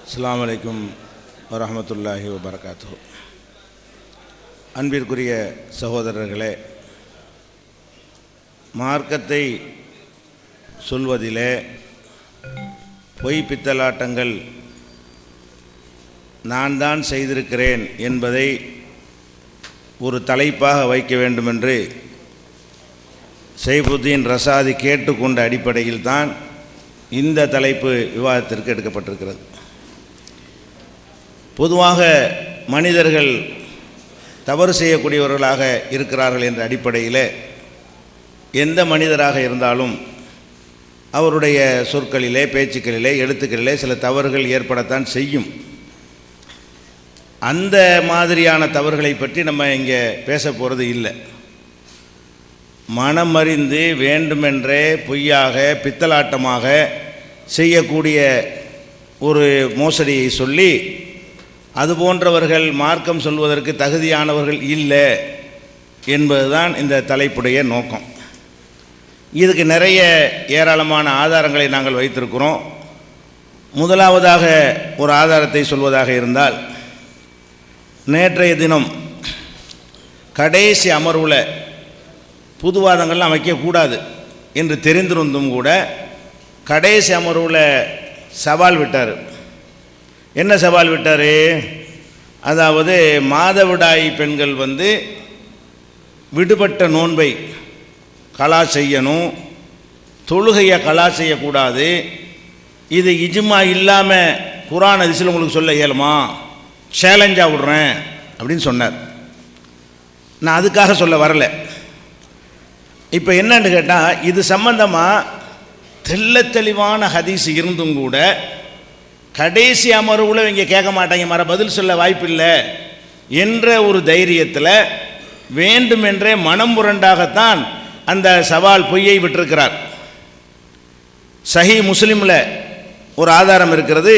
அஸ்ஸலாமு அலைக்கும் வரஹ்மத்துல்லாஹி வபரகாத்துஹு. அன்பிற்குரிய சகோதரர்களே, மார்க்கத்தை சொல்வதிலே பொய் பித்தலாட்டங்கள் நான் தான் செய்திருக்கிறேன் என்பதை ஒரு தலைப்பாக வைக்க வேண்டுமென்று சைஃபுத்தீன் ரசாதி கேட்டுக்கொண்ட அடிப்படையில் தான் இந்த தலைப்பு விவாதத்திற்கு எடுக்கப்பட்டிருக்கிறது. பொதுவாக மனிதர்கள் தவறு செய்யக்கூடியவர்களாக இருக்கிறார்கள் என்ற அடிப்படையில் எந்த மனிதராக இருந்தாலும் அவருடைய சொற்களிலே, பேச்சுக்களிலே, எழுத்துக்களிலே சில தவறுகள் ஏற்படத்தான் செய்யும். அந்த மாதிரியான தவறுகளை பற்றி நம்ம இங்கே பேச போகிறது இல்லை. மனமறிந்து வேண்டுமென்றே பொய்யாக பித்தலாட்டமாக செய்யக்கூடிய ஒரு மோசடியை சொல்லி அது போன்றவர்கள் மார்க்கம் சொல்வதற்கு தகுதியானவர்கள் இல்லை என்பதுதான் இந்த தலைப்புடைய நோக்கம். இதுக்கு நிறைய ஏராளமான ஆதாரங்களை நாங்கள் வைத்திருக்கிறோம். முதலாவதாக ஒரு ஆதாரத்தை சொல்வதாக இருந்தால், நேற்றைய தினம் கடைசி அமர்வில் புதுவாதங்கள்லாம் வைக்கக்கூடாது என்று தெரிந்திருந்தும் கூட கடைசி அமர்வில் சவால் விட்டார். என்ன சவால் விட்டார்? அதாவது மாதவிடாய் பெண்கள் விடுபட்ட நோன்பை கலா செய்யணும், தொழுகையை கலா செய்யக்கூடாது, இது இஜ்மா இல்லாமல் குர்ஆன் ஹதீஸில் உங்களுக்கு சொல்ல இயலுமா, சேலஞ்சாக விடுறேன் அப்படின்னு சொன்னார். நான் அதுக்காக சொல்ல வரல. இப்போ என்னன்னு கேட்டால், இது சம்பந்தமாக தெள்ளத்தெளிவான ஹதீஸ் இருந்தும் கூட கடைசி அமர்வுல இங்கே கேட்க மாட்டாங்க, மர பதில் சொல்ல வாய்ப்பில்லை என்ற ஒரு தைரியத்தில் வேண்டுமென்றே மனம் முரண்டாகத்தான் அந்த சவால் பொய்யை விட்டிருக்கிறார். சஹீஹ் முஸ்லிமில் ஒரு ஆதாரம் இருக்கிறது.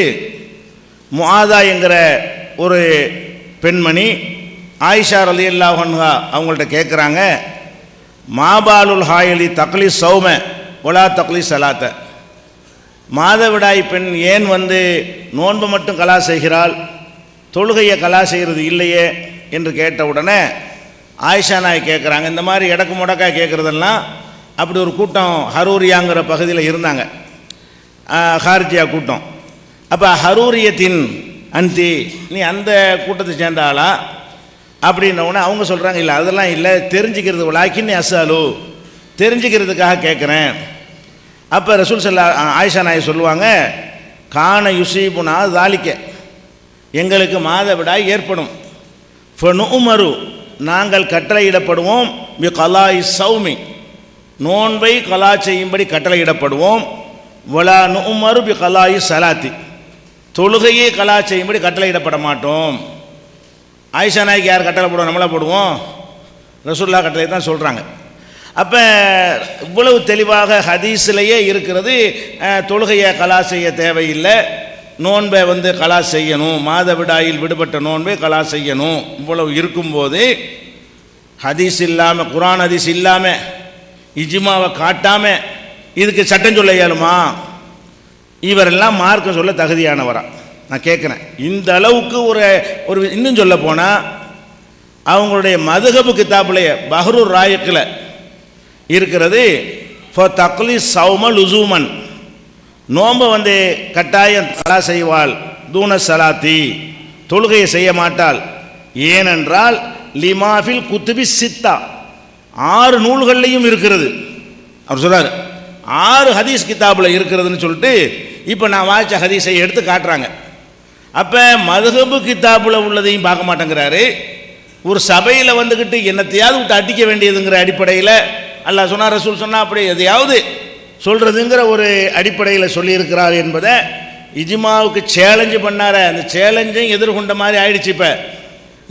முஆதா என்கிற ஒரு பெண்மணி ஆயிஷா ரலியல்லாஹு அன்ஹா அவங்கள்ட்ட கேட்குறாங்க, மாபாலுல் ஹாயலி தக்லி சௌம ஒலா தக்லி சலாத்த, மாதவிடாய் பெண் ஏன் நோன்பு மட்டும் கலா செய்கிறாள், தொழுகையை கலா செய்கிறது இல்லையே என்று கேட்ட உடனே ஆயிஷா நாய் கேட்குறாங்க, இந்த மாதிரி இடக்கு முடக்காக கேட்குறதெல்லாம் அப்படி ஒரு கூட்டம் ஹரூரியாங்கிற பகுதியில் இருந்தாங்க, ஹார்ஜியா கூட்டம். அப்போ ஹரூரியத்தின் அந்தி, நீ அந்த கூட்டத்தை சேர்ந்த ஆளா அப்படின்னவுடனே அவங்க சொல்கிறாங்க, இல்லை அதெல்லாம் இல்லை, தெரிஞ்சுக்கிறது வலாக்கின்னு அசாலு, தெரிஞ்சுக்கிறதுக்காக கேட்குறேன். அப்போ ரசூல் ஸல்லல்லாஹு அலைஹி வஸல்லம் ஆயிஷா நாய் சொல்லுவாங்க, கான யுசீபுனா தாலிக்க, எங்களுக்கு மாதவிடாய் ஏற்படும், ஃபனுமரு நாங்கள் கட்டளையிடப்படுவோம், பி கலாய் சௌமி நோன்பை கலா செய்யும்படி கட்டளையிடப்படுவோம், வலா நுமரு பி கலாய் சலாத்தி தொழுகையை கலா செய்யும்படி கட்டளையிடப்பட மாட்டோம். ஆயிஷா நாய்க்கு யார் கட்டளை போடுவோம்? நம்மளா போடுவோம்? ரசூலுல்லாஹ் கட்டளை தான் சொல்கிறாங்க. அப்போ இவ்வளவு தெளிவாக ஹதீஸிலேயே இருக்கிறது, தொழுகையை கலா செய்ய தேவையில்லை, நோன்பை கலா செய்யணும், மாதவிடாயில் விடுபட்ட நோன்பை கலா செய்யணும். இவ்வளவு இருக்கும்போது ஹதீஸ் இல்லாமல், குர்ஆன் ஹதீஸ் இல்லாமல், இஜ்மாவை காட்டாமல் இதுக்கு சட்டம் சொல்ல இயலுமா? இவரெல்லாம் மார்க்கம் சொல்ல தகுதியானவரா? நான் கேட்குறேன். இந்த அளவுக்கு ஒரு இன்னும் சொல்ல போனால் அவங்களுடைய மதுஹபு கிதாபுலையே பஹ்ருர் ராயிக்கில் இருக்கிறது, தக்லி சௌம லுசூமன் நோன்பை கட்டாயம் கலா செய்வாள், தூன சலாத்தி தொழுகையை செய்ய மாட்டாள். ஏனென்றால் லிமாஃபில் குத்துபி சித்தா 6 நூல்கள்லையும் இருக்கிறது. அவர் சொல்றாரு 6 ஹதீஸ் கிதாபில் இருக்கிறதுன்னு சொல்லிட்டு இப்போ நான் வாய்ச்ச ஹதீஸை எடுத்து காட்டுறாங்க. அப்போ மதுஹபு கிதாபில் உள்ளதையும் பார்க்க மாட்டேங்கிறாரு. ஒரு சபையில் வந்துக்கிட்டு என்னத்தையாவது விட்டு அடிக்க வேண்டியதுங்கிற அடிப்படையில் அல்லாஹ் சொன்னா, ரசூல் சொன்னா, அப்படி எதையாவது சொல்கிறதுங்கிற ஒரு அடிப்படையில் சொல்லியிருக்கிறார் என்பதை இஜ்மாவுக்கு சேலஞ்சு பண்ணார, அந்த சேலஞ்சையும் எதிர்கொண்ட மாதிரி ஆயிடுச்சு. இப்போ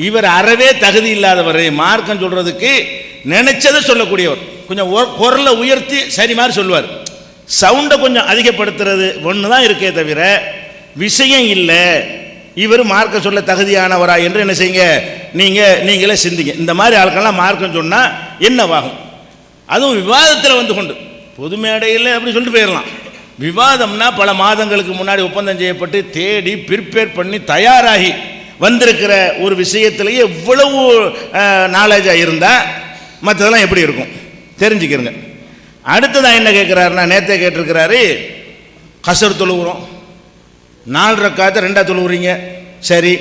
இவர் அறவே தகுதி இல்லாதவர், மார்க்கம் சொல்கிறதுக்கு நினைச்சதை சொல்லக்கூடியவர். கொஞ்சம் குரலை உயர்த்தி சரி மாதிரி சொல்லுவார், சவுண்டை கொஞ்சம் அதிகப்படுத்துறது ஒன்று தான் இருக்கே தவிர விஷயம் இல்லை. இவர் மார்க்கம் சொல்ல தகுதியானவரா என்று என்ன செய்யுங்க, நீங்களே சிந்திங்க. இந்த மாதிரி ஆட்கள்லாம் மார்க்கம் சொன்னால் என்னவாகும்? அதுவும் விவாதத்தில் கொண்டு பொது மேடையில் அப்படி சொல்லிட்டு போயிடலாம். விவாதம்னா பல மாதங்களுக்கு முன்னாடி ஒப்பந்தம் செய்யப்பட்டு தேடி ப்ரிப்பேர் பண்ணி தயாராகி வந்திருக்கிற ஒரு விஷயத்திலேயே எவ்வளவு நாலேஜாக இருந்தால் மற்றதெல்லாம் எப்படி இருக்கும் தெரிஞ்சுக்கிறங்க. அடுத்ததான் என்ன கேட்குறாருன்னா, நேற்றே கேட்டிருக்கிறாரு, கசர் தொழுகிறோம், 4 ரக்காத்தை 2ஆக தொழுவுறீங்க, சரி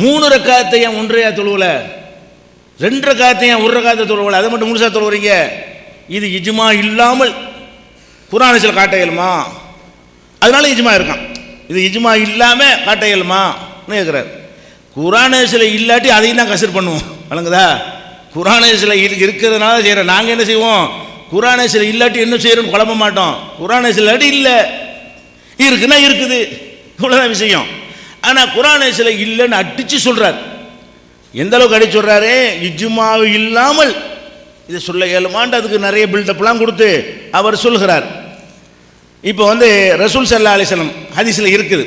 3 ரக்காத்தை ஏன் 1 தொழுவல, 2 ரக்காத்தை ஏன் 1 ரக்காத்தை தொழுவல, அதை மட்டும் முழுசாக தொழுவுறீங்க, இது இஜ்மா இல்லாமல் குர்ஆனில் காட்ட இயலுமா? அதனால இஜ்மா இருக்கான். இது இஜ்மா இல்லாமல் காட்ட இயலுமான்னு கேட்குறாரு. குர்ஆனில் இல்லாட்டி அதையும் தான் கசர் பண்ணுவோம், வழங்குதா? குர்ஆனில் இருக்கிறதுனால செய்கிறோம். நாங்கள் என்ன செய்வோம், குர்ஆனில் இல்லாட்டி என்ன செய்யறோம்னு குழப்ப மாட்டோம். குர்ஆனில் இல்லாட்டி இல்லை, இருக்குன்னா இருக்குது, இவ்வளோதான் விஷயம். ஆனால் குர்ஆனில் இல்லைன்னு அடித்து சொல்கிறார். எந்த அளவுக்கு அடிச்சு சொல்கிறாரு, இஜ்மா இல்லாமல் இதை சொல்ல இயலுமான்னு அதுக்கு நிறைய பில்டப்லாம் கொடுத்து அவர் சொல்கிறார். இப்போ ரசூல் ஸல்லல்லாஹு அலைஹி வஸல்லம் ஹதீஸில் இருக்குது.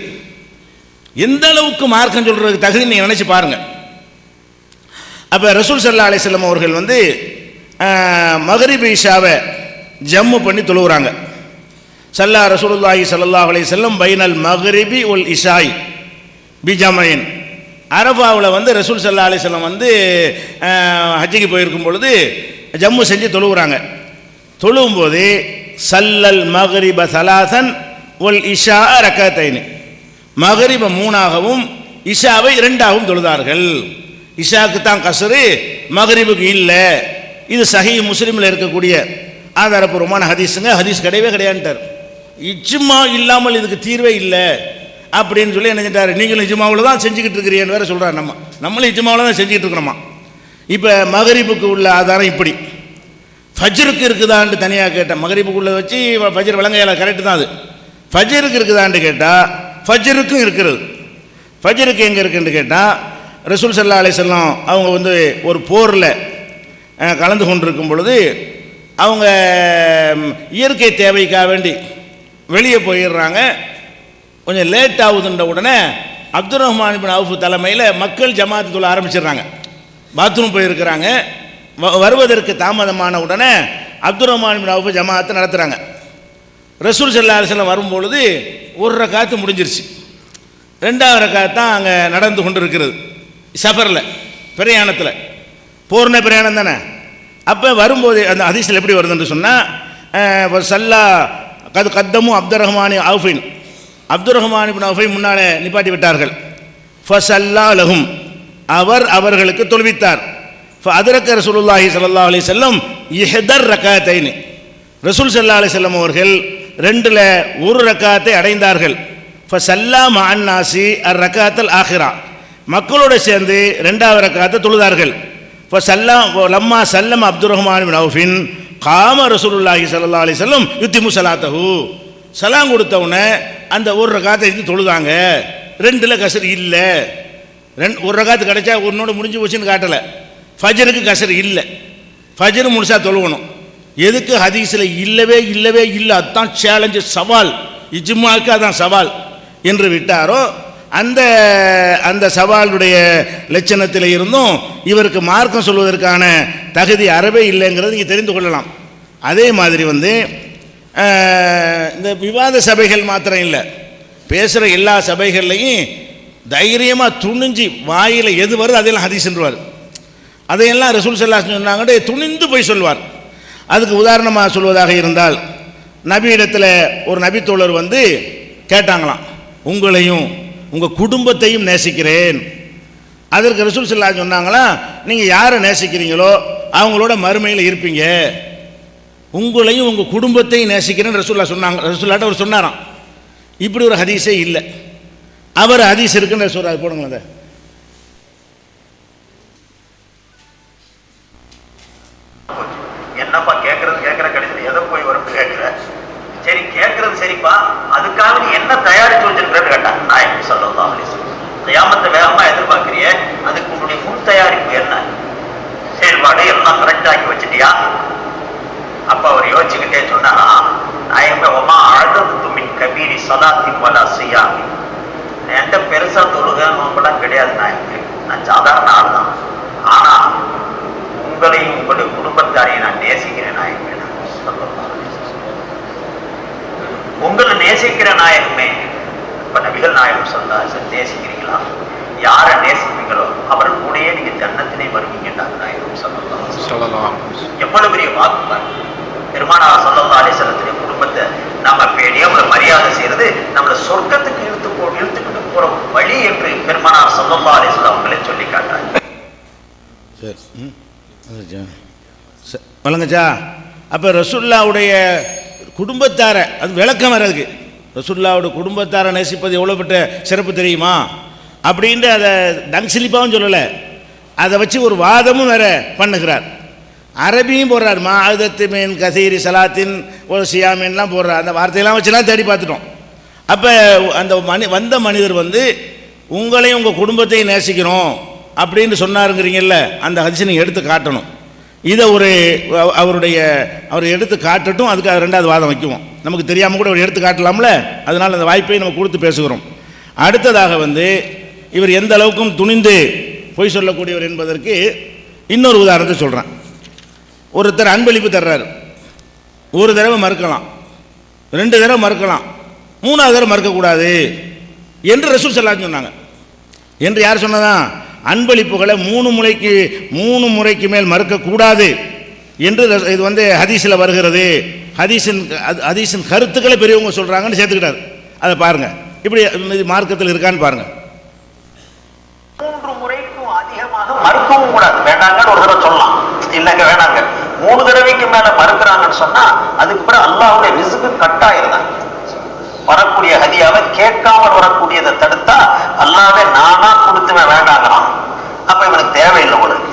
எந்த அளவுக்கு மார்க்கம் சொல்கிறதுக்கு தகுதி நீங்கள் நினச்சி பாருங்கள். அப்போ ரசூல் ஸல்லல்லாஹு அலைஹி வஸல்லம் அவர்கள் மக்ரிப் இஷாவை ஜம்மு பண்ணி தொழுகிறாங்க. ஸல்லா ரசூலுல்லாஹி ஸல்லல்லாஹு அலைஹி வஸல்லம் பைனல் மக்ரிபி ஒல் இஷாய் பிஜமைன். அரஃபாவில் ரசூல் ஸல்லல்லாஹு அலைஹி வஸல்லம் ஹஜ்ஜுக்கு போயிருக்கும் பொழுது ஜம்மு செஞ்சு தொழுகிறாங்க. தொழும்போது சல்லல் மக்ரிப சலாசன் ஒல் இஷா ரக்கத்தைன், மக்ரிப 3ஆகவும் இஷாவை 2ஆகவும் தொழுதார்கள். இஷாவுக்கு தான் கசரு, மக்ரிபுக்கு இல்லை. இது சஹீஹ் முஸ்லிமில் இருக்கக்கூடிய ஆதாரப்பூர்வமான ஹதீஸுங்க. ஹதீஸ் கிடையவே கிடையாதுட்டார். இஜ்மா இல்லாமல் இதுக்கு தீர்வே இல்லை அப்படின்னு சொல்லி என்ன செஞ்சார், நீங்களும் இஜ்மாவில் தான் செஞ்சுக்கிட்டு இருக்கிறீன்னு வேறு சொல்கிறார். நம்மளும் இஜ்மாவில் தான் செஞ்சுக்கிட்டு இருக்கிறோமா. இப்போ மக்ரிபுக்கு உள்ள ஆதாரம் இப்படி, ஃபஜ்ருக்கு இருக்குதான்னு தனியாக கேட்டேன். மக்ரிபுக்குள்ளே வச்சு ஃபஜ்ர் விளங்கையில கரெக்டு தான். அது ஃபஜ்ருக்கு இருக்குதான்னு கேட்டால் ஃபஜ்ருக்கும் இருக்கிறது. ஃபஜ்ருக்கு எங்கே இருக்குன்னு கேட்டால், ரசூல் ஸல்லல்லாஹு அலைஹி வஸல்லம் அவங்க ஒரு போரில் கலந்து கொண்டிருக்கும் பொழுது அவங்க இயற்கை தேவைக்காக வேண்டி வெளியே போயிடுறாங்க. கொஞ்சம் லேட் ஆகுதுன்ற உடனே அப்துர் ரஹ்மான் இப்னு அவுஃப் தலைமையில் மக்கள் ஜமாத்து தொழ ஆரம்பிச்சிடுறாங்க. பாத்ரூம் போயிருக்கிறாங்க. வருவதற்கு தாமதமான உடனே அப்துர் ரஹ்மான் இப்னு அவுஃப் ஜமாத்தை நடத்துகிறாங்க. ரசூல் ஸல்லல்லாஹு அலைஹி வஸல்லம் வரும்பொழுது 1 ரக்காத்து முடிஞ்சிருச்சு, 2ஆவது ரக்காத்து தான் அங்கே நடந்து கொண்டு இருக்கிறது. சஃபரில், பிரயாணத்தில், போர்ன பிரயாணம் தானே. அப்போ வரும்போது அந்த ஹதீஸில் எப்படி வருதுன்னு சொன்னால், சல்லா கத்தமும் அப்துர் ரஹ்மான் அவுஃபின், அப்துர் ரஹ்மான் இப்னு அவுஃபை முன்னாலே நிப்பாட்டி விட்டார்கள். ஃபஸல்லா லஹும், அவர்களுக்கு தொழுவித்தார். ஃபஅதரக ரசூலுல்லாஹி ஸல்லல்லாஹு அலைஹி வஸல்லம் இஹ்தர் ரக்காத்தைன், ரசூல் ஸல்லல்லாஹு அலைஹி வஸல்லம் அவர்கள் 2ல் 1 ரக்காத்தை அடைந்தார்கள். ஃபஸல்லா மஅன் நாசி அர் ரக்காத்தல் ஆஹிரா, மக்களோடு சேர்ந்து 2ஆவது ரக்காத்தை தொழுதார்கள். ஃபஸல்லா லம்மா சல்லம் அப்துர் ரஹ்மான் இப்னு அவுஃபின் காம ரசூலுல்லாஹி ஸல்லல்லாஹு அலைஹி வஸல்லம் யுத்திமு ஸலாத்தஹு, சலாம் கொடுத்தவுடனே அந்த 1 ரக்காத்தை தொழுதாங்க. 2ல் கசர் இல்லை. 1 ரக்காத்து கிடைச்சா ஒன்னோட முடிஞ்சு போச்சுன்னு காட்டலை. ஃபஜருக்கு கசர் இல்லை, ஃபஜர் முழுசாக தொழுவணும். எதுக்கு ஹதீஸில் இல்லவே இல்லவே இல்லை, அதுதான் சேலஞ்சு, சவால், இஜ்மாவுக்கு அதான் சவால் என்று விட்டாரோ அந்த சவாலுடைய லட்சணத்தில் இருந்தும் இவருக்கு மார்க்கம் சொல்வதற்கான தகுதி அறவே இல்லைங்கிறது நீங்கள் தெரிந்து கொள்ளலாம். அதே மாதிரி இந்த விவாத சபைகள் மாத்திரம் இல்லை, பேசுகிற எல்லா சபைகள்லையும் தைரியமாக துணிஞ்சு வாயில் எது வருது அதெல்லாம் ஹதீஸ்ன்றுவார். அதையெல்லாம் ரசூல் ஸல்லல்லாஹு அலைஹி வஸல்லம் சொன்னாங்கன்னு துணிந்து போய் சொல்வார். அதுக்கு உதாரணமாக சொல்வதாக இருந்தால், நபியிடத்தில் ஒரு நபித்தோழர் கேட்டாங்களாம், உங்களையும் உங்கள் குடும்பத்தையும் நேசிக்கிறேன். அதற்கு ரசூல் ஸல்லல்லாஹு அலைஹி வஸல்லம் சொன்னாங்களா, நீங்கள் யாரை நேசிக்கிறீங்களோ அவங்களோட மறுமையில் இருப்பீங்க, உங்களையும் உங்கள் குடும்பத்தையும் நேசிக்கிறேன்னு ரசூலுல்லாஹ் சொன்னாங்க. ரசூலுல்லாஹ்ட்ட அவர் சொன்னாராம். இப்படி ஒரு ஹதீஸே இல்லை. அவர் ஹதீஸ் இருக்குன்னு சொல்கிறார். போடுங்களேன் அதை. என்னப்பா கேட்கற கடைசியில் எதை போய் வரும் கேட்கிற, சரி கேட்கறது சரிப்பா, அதுக்காக நீ என்ன தயாரிச்சு வச்சிருக்கிறன்னு கேட்டாங்க. நாயகம் ஸல்லல்லாஹு அலைஹி வஸல்லம், கியாமத்தை வேகமா எதிர்பார்க்கிறியே, அதுக்கு உன்னுடைய முன் தயாரிப்பு என்ன, செயல்பாடு எல்லாம் கரெக்ட் ஆக்கி வச்சுட்டியா? அப்ப அவர் யோசிச்சுக்கிட்டே சொன்னா, நாயகமே ஒமா அழகு மின் கபீரி சலாத்தி வலா சியாமி, என்கிட்ட பெருசா தொழுகன்னு கூட கிடையாது நாயகமே, நான் சாதாரண ஆள் தான். ஆனா உங்களையும் உங்களுடைய குடும்பத்தாரையும் நான் நேசிக்கிறேன் நாயகமே. நாயகம் ஸல்லல்லாஹு நேசிக்கிறீங்களா? யாரை நேசிப்பீங்களோ அவர் கூடயே நீங்க ஜன்னத்திலே வருவீங்கன்றாங்க நாயகம் ஸல்லல்லாஹு. எவ்வளவு பெரிய வாக்கு பாருங்க. பெருமானார் ஸல்லல்லாஹு அலைஹி வஸல்லம் குடும்பத்தை நம்ம பேணி அவங்களை மரியாதை செய்யறது நம்மளை சொர்க்கத்துக்கு இழுத்துக்கிட்டு போற வழி என்று பெருமானார் ஸல்லல்லாஹு அலைஹி வஸல்லம் அவங்களே சொல்லி காட்டுறாங்க. வழங்கச்சா. அப்போ ரசூலுல்லாவுடைய குடும்பத்தாரை அது விளக்கம் வர்றதுக்கு, ரசூலுல்லாவுடைய குடும்பத்தாரை நேசிப்பது எவ்வளோ பெற்ற சிறப்பு தெரியுமா அப்படின்ட்டு அதை டங்சிலிப்பாவும் சொல்லலை, அதை வச்சு ஒரு வாதமும் வேற பண்ணுகிறார். அரபியும் போடுறார், மாதத்து மீன் கசீரி சலாத்தின் ஒரு சியாமின்லாம் போடுறார். அந்த வார்த்தையெல்லாம் வச்சுலாம் தேடி பார்த்துட்டோம். அப்போ அந்த வந்த மனிதர் வந்து உங்களையும் உங்கள் குடும்பத்தையும் நேசிக்கிறோம் அப்படின்னு சொன்னாருங்கிறீங்கல்ல, அந்த ஹதீஸை நீங்கள் எடுத்து காட்டணும். இதை அவர் எடுத்து காட்டட்டும், அதுக்கு ரெண்டாவது வாதம் வைக்குவோம். நமக்கு தெரியாமல் கூட அவர் எடுத்து காட்டலாம்ல, அதனால் அந்த வாய்ப்பை நம்ம கொடுத்து பேசுகிறோம். அடுத்ததாக வந்து இவர் எந்த அளவுக்கும் துணிந்து பொய் சொல்லக்கூடியவர் என்பதற்கு இன்னொரு உதாரணத்தை சொல்கிறேன். ஒருத்தர் அன்பளிப்பு தர்றாரு, ஒரு தடவை மறுக்கலாம், 2 தடவை மறுக்கலாம், 3வது தடவை மறுக்கக்கூடாது என்று ரசூல் ஸல்லல்லாஹு சொன்னாங்க. என்று யார் சொன்னதான்? அன்பளிப்புகளை 3 முறைக்கு மேல் மறுக்கக்கூடாது என்று இது வந்து ஹதீஸில் வருகிறது. ஹதீஸின் கருத்துக்களை பெரியவங்க சொல்கிறாங்கன்னு சேர்த்துக்கிட்டார். அதை பாருங்கள், இப்படி மார்க்கத்தில் இருக்கான்னு பாருங்கள். 3 முறைக்கும் அதிகமாக மறுக்கவும் கூடாது. வேண்டாங்கன்னு ஒரு தடவை சொல்லலாம், இல்லைங்க வேணாங்க. 3 தடவைக்கு மேல மறுக்கிறாங்கன்னு சொன்னா அதுக்கு பிறகு அல்லாஹ்வுடைய ரிஸ்க் கட்டாயிருந்தாங்க. வரக்கூடிய ஹதியாவை கேட்காமல் வரக்கூடியதை தடுத்தா அல்லாஹ்வே நானா கொடுத்துவேன் வேண்டாங்களாம். அப்ப இவனுக்கு தேவையில்லை, உனக்கு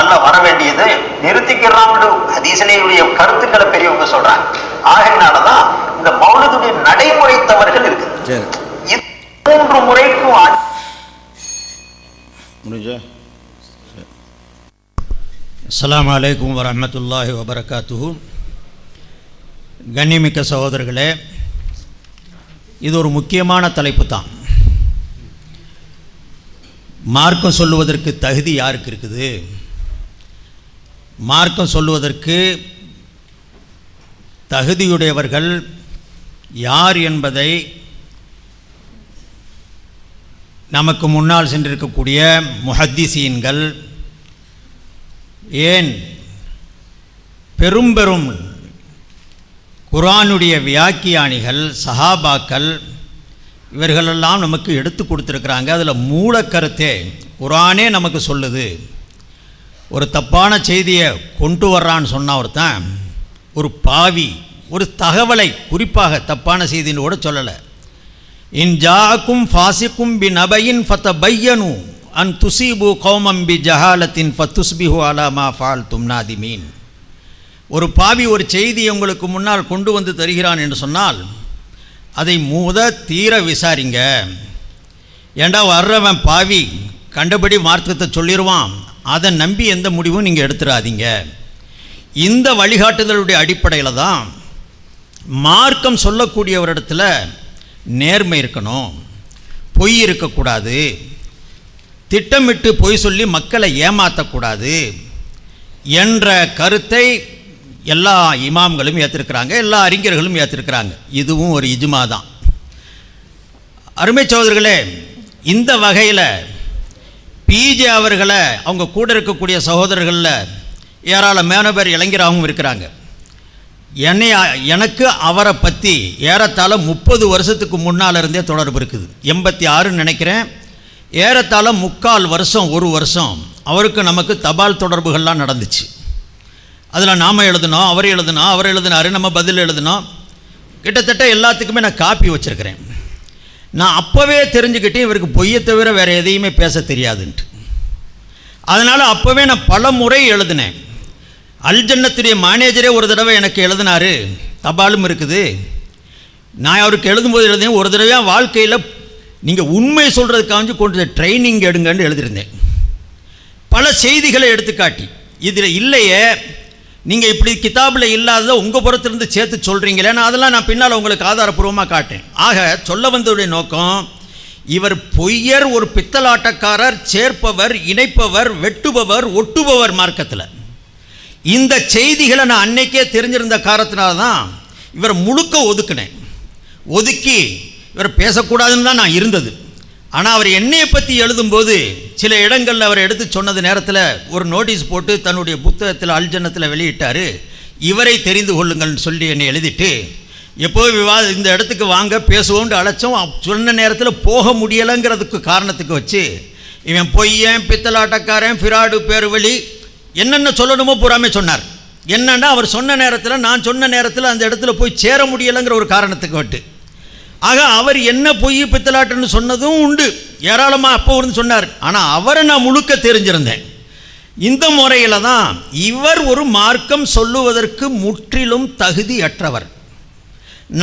அல்லாஹ் வர வேண்டியது நிறுத்திக்கிறான்னு ஹதீஸிலேயுடைய கருத்துக்களை பெரியவங்க சொல்றாங்க. ஆகையினாலதான் இந்த மௌலிதுடைய நடைமுறை தவறுகள் இருக்கு. 3 முறைக்கும் அஸ்ஸலாமு அலைக்கும் வரஹ்மத்துல்லாஹி வபரகாத்துஹு. கண்ணியமிக்க சகோதரர்களே, இது ஒரு முக்கியமான தலைப்பு தான். மார்க்கம் சொல்லுவதற்கு தகுதி யாருக்கு இருக்குது? மார்க்கம் சொல்லுவதற்கு தகுதியுடையவர்கள் யார் என்பதை நமக்கு முன்னால் சென்றிருக்கக்கூடிய முஹத்திசீன்கள், ஏன் பெரும் குர்ஆனுடைய வியாக்கியானிகள், சஹாபாக்கள், இவர்களெல்லாம் நமக்கு எடுத்து கொடுத்துருக்குறாங்க. அதில் மூலக்கருத்தே குர்ஆனே நமக்கு சொல்லுது. ஒரு தப்பான செய்தியை கொண்டு வர்றான்னு சொன்ன ஒருத்தன், ஒரு பாவி ஒரு தகவலை, குறிப்பாக தப்பான செய்தின்னு கூட சொல்லலை, இன் ஜாஅக்கும் ஃபாசிக்கும் பி நபையின் ஃபதபையனு அன் துசீபு கௌமம் பி ஜஹாலத்தின் ஃபத்துஸ்பிஹு அலா மா ஃபால்தும் நாதிமீன். ஒரு பாவி ஒரு செய்தி உங்களுக்கு முன்னால் கொண்டு வந்து தருகிறான் என்று சொன்னால் அதை தீர விசாரிங்க. ஏண்டா வர்றவன் பாவி கண்டபடி மார்க்கத்தை சொல்லிடுவான், அதை நம்பி எந்த முடிவும் நீங்கள் எடுத்துடாதீங்க. இந்த வழிகாட்டுதலுடைய அடிப்படையில் தான் மார்க்கம் சொல்லக்கூடியவரிடத்தில் நேர்மை இருக்கணும், பொய் இருக்கக்கூடாது, திட்டமிட்டு பொய் சொல்லி மக்களை ஏமாற்றக்கூடாது என்ற கருத்தை எல்லா இமாம்களும் ஏற்றிருக்கிறாங்க, எல்லா அறிஞர்களும் ஏற்றிருக்கிறாங்க. இதுவும் ஒரு இஜ்மா தான். அருமை சகோதரர்களே, இந்த வகையில் பிஜே அவர்களை அவங்க கூட இருக்கக்கூடிய சகோதரர்களில் ஏராளமான பேர் இளைஞராகவும் இருக்கிறாங்க. எனக்கு அவரை பற்றி ஏறத்தாழ 30 வருஷத்துக்கு முன்னால் இருந்தே தொடர்பு இருக்குது. 86 நினைக்கிறேன். ஏறத்தாழ 3/4 வருஷம், 1 வருஷம் அவருக்கு நமக்கு தபால் தொடர்புகள்லாம் நடந்துச்சு. அதில் நாம் எழுதினோம், அவர் எழுதினார், நம்ம பதில் எழுதினோம். கிட்டத்தட்ட எல்லாத்துக்குமே நான் காப்பி வச்சுருக்கிறேன். நான் அப்போவே தெரிஞ்சுக்கிட்டேன் இவருக்கு பொய்யை தவிர வேறு எதையுமே பேச தெரியாதுன்ட்டு. அதனால் அப்போவே நான் பல முறை எழுதினேன். அல்ஜன்னத்துடைய மேனேஜரே ஒரு தடவை எனக்கு எழுதினார், தபாலும் இருக்குது. நான் அவருக்கு எழுதும்போது எழுதினேன், ஒரு தடவையாக வாழ்க்கையில் நீங்கள் உண்மை சொல்கிறதுக்காக கொண்டு ட்ரைனிங் எடுங்கன்னு எழுதியிருந்தேன். பல செய்திகளை எடுத்துக்காட்டி இதில் இல்லையே, நீங்கள் இப்படி கிதாபில் இல்லாததை உங்கள் புறத்திலிருந்து சேர்த்து சொல்கிறீங்களேன்னு அதெல்லாம் நான் பின்னால் உங்களுக்கு ஆதாரப்பூர்வமாக காட்டேன். ஆக சொல்ல வந்ததுடைய நோக்கம், இவர் பொய்யர், ஒரு பித்தலாட்டக்காரர், சேர்ப்பவர், இணைப்பவர், வெட்டுபவர், ஒட்டுபவர். மார்க்கத்தில் இந்த செய்திகளை நான் அன்னைக்கே தெரிஞ்சிருந்த காரணத்தினால தான் இவர் முழுக்க ஒதுக்கினேன். ஒதுக்கி இவர் பேசக்கூடாதுன்னு தான் நான் இருந்தது. ஆனால் அவர் என்னையை பற்றி எழுதும்போது சில இடங்களில் அவர் எடுத்து சொன்னது நேரத்தில் ஒரு நோட்டீஸ் போட்டு தன்னுடைய புத்தகத்தில் அல்ஜன்னத்தில் வெளியிட்டார், இவரை தெரிந்து கொள்ளுங்கள்னு சொல்லி என்னை எழுதிட்டு, எப்போது இந்த இடத்துக்கு வாங்க பேசுவோம்னு அழைச்சோம். சொன்ன நேரத்தில் போக முடியலைங்கிறதுக்கு காரணத்துக்கு வச்சு இவன் பொய்யன், பித்தலாட்டக்காரன், ஃபிராடு, பேருவழி, என்னென்ன சொல்லணுமோ பூராமே சொன்னார். என்னன்னா அவர் சொன்ன நேரத்தில், நான் சொன்ன நேரத்தில் அந்த இடத்துல போய் சேர முடியலைங்கிற ஒரு காரணத்துக்கு விட்டு, ஆக அவர் என்ன பொய் பித்தலாட்டுன்னு சொன்னதும் உண்டு, ஏராளமாக அப்போ இருந்து சொன்னார். ஆனால் அவரை நான் முழுக்க தெரிஞ்சிருந்தேன். இந்த முறையில் தான் இவர் ஒரு மார்க்கம் சொல்லுவதற்கு முற்றிலும் தகுதியற்றவர்.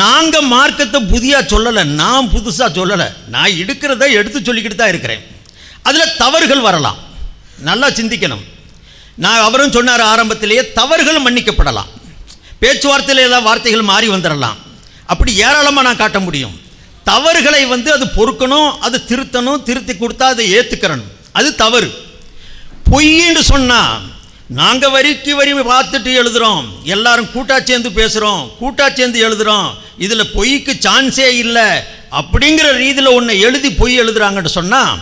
நாங்கள் மார்க்கத்தை புதியாக சொல்லலை, நான் புதுசாக சொல்லலை, நான் எடுக்கிறத எடுத்து சொல்லிக்கிட்டு தான் இருக்கிறேன். அதில் தவறுகள் வரலாம், நல்லா சிந்திக்கணும். நான் அவரும் சொன்னார் ஆரம்பத்திலேயே, தவறுகள் மன்னிக்கப்படலாம், பேச்சுவார்த்தையில் ஏதாவது வார்த்தைகள் மாறி வந்துடலாம், அப்படி ஏராளமாக நான் காட்ட முடியும். தவறுகளை அது பொறுக்கணும், அது திருத்தணும், திருத்தி கொடுத்தா அதை ஏற்றுக்கிறணும், அது தவறு. பொய்ன்னு சொன்னால் நாங்கள் வரிக்கு வரி பார்த்துட்டு எழுதுகிறோம், எல்லாரும் கூட்டா சேர்ந்து பேசுகிறோம், கூட்டா சேர்ந்து எழுதுகிறோம், இதில் பொய்க்கு சான்ஸே இல்லை அப்படிங்கிற ரீதியில் ஒன்று எழுதி பொய் எழுதுகிறாங்கன்னு சொன்னால்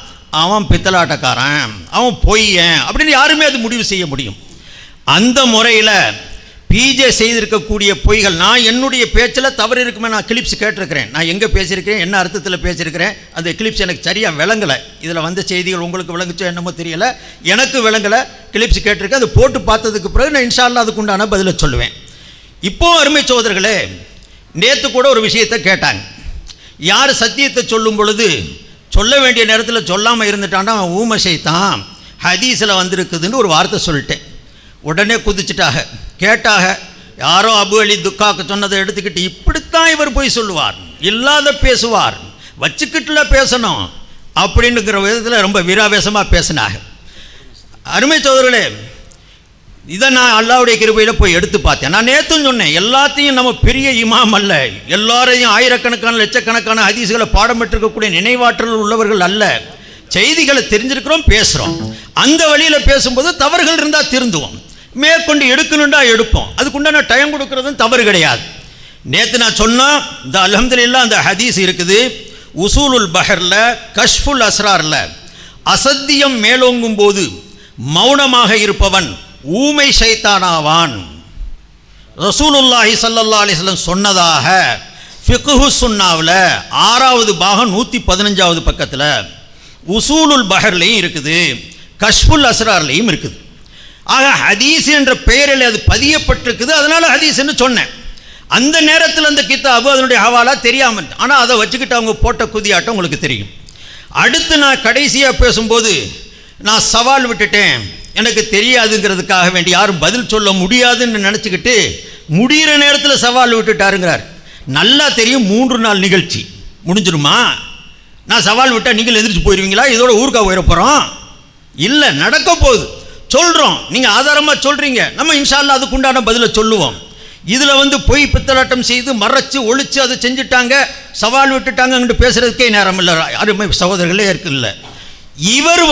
அவன் பித்தலாட்டக்காரன், அவன் பொய்யன் அப்படின்னு யாருமே அது முடிவு செய்ய முடியும். அந்த முறையில் பிஜே செய்திருக்கக்கூடிய பொய்கள், நான் என்னுடைய பேச்சில் தவறு இருக்குமே, நான் கிளிப்ஸ் கேட்டிருக்கிறேன், நான் எங்கே பேசியிருக்கிறேன், என்ன அர்த்தத்தில் பேசியிருக்கிறேன், அந்த கிளிப்ஸ் எனக்கு சரியாக விளங்கலை. இதில் வந்த செய்திகள் உங்களுக்கு விளங்குச்சோ என்னமோ தெரியலை, எனக்கு விளங்கலை, கிளிப்ஸ் கேட்டிருக்கேன். அது போட்டு பார்த்ததுக்கு பிறகு நான் இன்ஷா அல்லாஹ் அதுக்குண்டான பதிலை சொல்லுவேன். இப்போ அருமை சகோதரர்களே, நேற்று கூட ஒரு விஷயத்தை கேட்டாங்க, யார் சத்தியத்தை சொல்லும் பொழுது சொல்ல வேண்டிய நேரத்தில் சொல்லாமல் இருந்துட்டான்னா அவன் ஊமை செய்தான், ஹதீஸில் வந்திருக்குதுன்னு ஒரு வார்த்தை சொல்லிட்டேன். உடனே குதிச்சுட்டாக, கேட்டாக, யாரோ அபு அலி துக்காக்கு சொன்னதை எடுத்துக்கிட்டு இப்படித்தான் இவர் போய் சொல்லுவார், இல்லாத பேசுவார், வச்சுக்கிட்டுல பேசணும் அப்படின்னுங்கிற விதத்தில் ரொம்ப வீராவேசமாக பேசினாங்க. அருமை சோதரர்களே, இதை நான் அல்லாவுடைய கிருபையில் போய் எடுத்து பார்த்தேன். நான் நேற்றும் சொன்னேன், எல்லாத்தையும் நம்ம பெரிய இமாம் அல்ல, எல்லாரையும் ஆயிரக்கணக்கான லட்சக்கணக்கான ஹதீஸ்களை பாடம் பெற்றிருக்கக்கூடிய நினைவாற்றல் உள்ளவர்கள் அல்ல, செய்திகளை தெரிஞ்சிருக்கிறோம், பேசுகிறோம். அந்த வழியில் பேசும்போது தவறுகள் இருந்தால் திருந்துவோம், மேற்கொண்டு எடுக்கணுண்டா எடுப்போம், அதுக்குண்டான டைம் கொடுக்கறதும் தவறு கிடையாது. நேற்று நான் சொன்னால் இந்த அல்ஹம்துலில்லாஹ் அந்த ஹதீஸ் இருக்குது, உசூலுல் பஹரில் கஷ்ஃபுல் அஸ்ராரில், அசத்தியம் மேலோங்கும் போது மௌனமாக இருப்பவன் ஊமை ஷைத்தானாவான். ரசூலுல்லாஹி ஸல்லல்லாஹு அலைஹி வஸல்லம் சொன்னதாக ஃபிக்ஹு சுன்னாவில் 6வது பாகம் 115வது பக்கத்தில் உசூலுல் பஹர்லையும் இருக்குது, கஷ்ஃபுல் அஸ்ரார்லையும் இருக்குது. ஆக ஹதீஸ் என்ற பெயரில் அது பதியப்பட்டிருக்குது, அதனால ஹதீஸ்ன்னு சொன்னேன். அந்த நேரத்தில் அந்த கித்தாபு அதனுடைய ஹவாலா தெரியாமல், ஆனால் அதை வச்சுக்கிட்டு அவங்க போட்ட குதியாட்டம் உங்களுக்கு தெரியும். அடுத்து நான் கடைசியாக பேசும்போது நான் சவால் விட்டுட்டேன், எனக்கு தெரியாதுங்கிறதுக்காக வேண்டி யாரும் பதில் சொல்ல முடியாதுன்னு நினச்சிக்கிட்டு முடிகிற நேரத்தில் சவால் விட்டுட்டாருங்கிறார். நல்லா தெரியும் 3 நாள் நிகழ்ச்சி முடிஞ்சிருமா, நான் சவால் விட்டால் நீங்கள் எதிர்த்து போயிடுவீங்களா, இதோட ஊருக்கா போயிட போகிறோம், இல்லை நடக்க போகுது சொல்கிறோம், நீங்கள் ஆதாரமாக சொல்கிறீங்க, நம்ம இன்ஷா அல்லாஹ் அதுக்குண்டான பதிலை சொல்லுவோம். இதில் பொய் பித்தலாட்டம் செய்து மறைச்சு ஒழிச்சு அதை செஞ்சுட்டாங்க, சவால் விட்டுட்டாங்கன்னு பேசுகிறதுக்கே நேரம் இல்லை அருமை சகோதரர்களே இருக்குல்ல. இவர்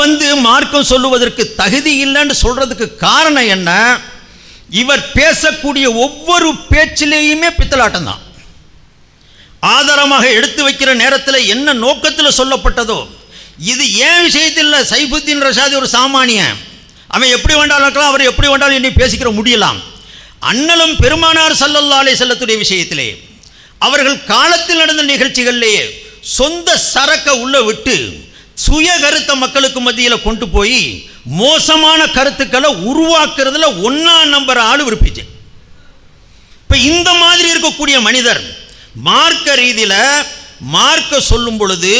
மார்க்கம் சொல்லுவதற்கு தகுதி இல்லைன்னு சொல்கிறதுக்கு காரணம் என்ன, இவர் பேசக்கூடிய ஒவ்வொரு பேச்சிலேயுமே பித்தலாட்டம் தான். ஆதாரமாக எடுத்து வைக்கிற நேரத்தில் என்ன நோக்கத்தில் சொல்லப்பட்டதோ, இது ஏன் விஷயத்தில் சைஃபுத்தீன் ரஷாதி ஒரு சாமானியன், அவன் எப்படி வேண்டாலும் இருக்கலாம், அவர் எப்படி வேண்டாலும் என்னை பேசிக்கிற முடியலாம். அண்ணலும் பெருமானார் ஸல்லல்லாஹு அலைஹி வஸல்லத்துடைய விஷயத்திலே அவர்கள் காலத்தில் நடந்த நிகழ்ச்சிகளிலேயே சொந்த சரக்கை உள்ள விட்டு சுய கருத்தை மக்களுக்கு மத்தியில் கொண்டு போய் மோசமான கருத்துக்களை உருவாக்குறதுல 1ஆம் நம்பர் ஆள் விருப்பிச்சு. இப்போ இந்த மாதிரி இருக்கக்கூடிய மனிதர் மார்க்க ரீதியில் மார்க்க சொல்லும் பொழுது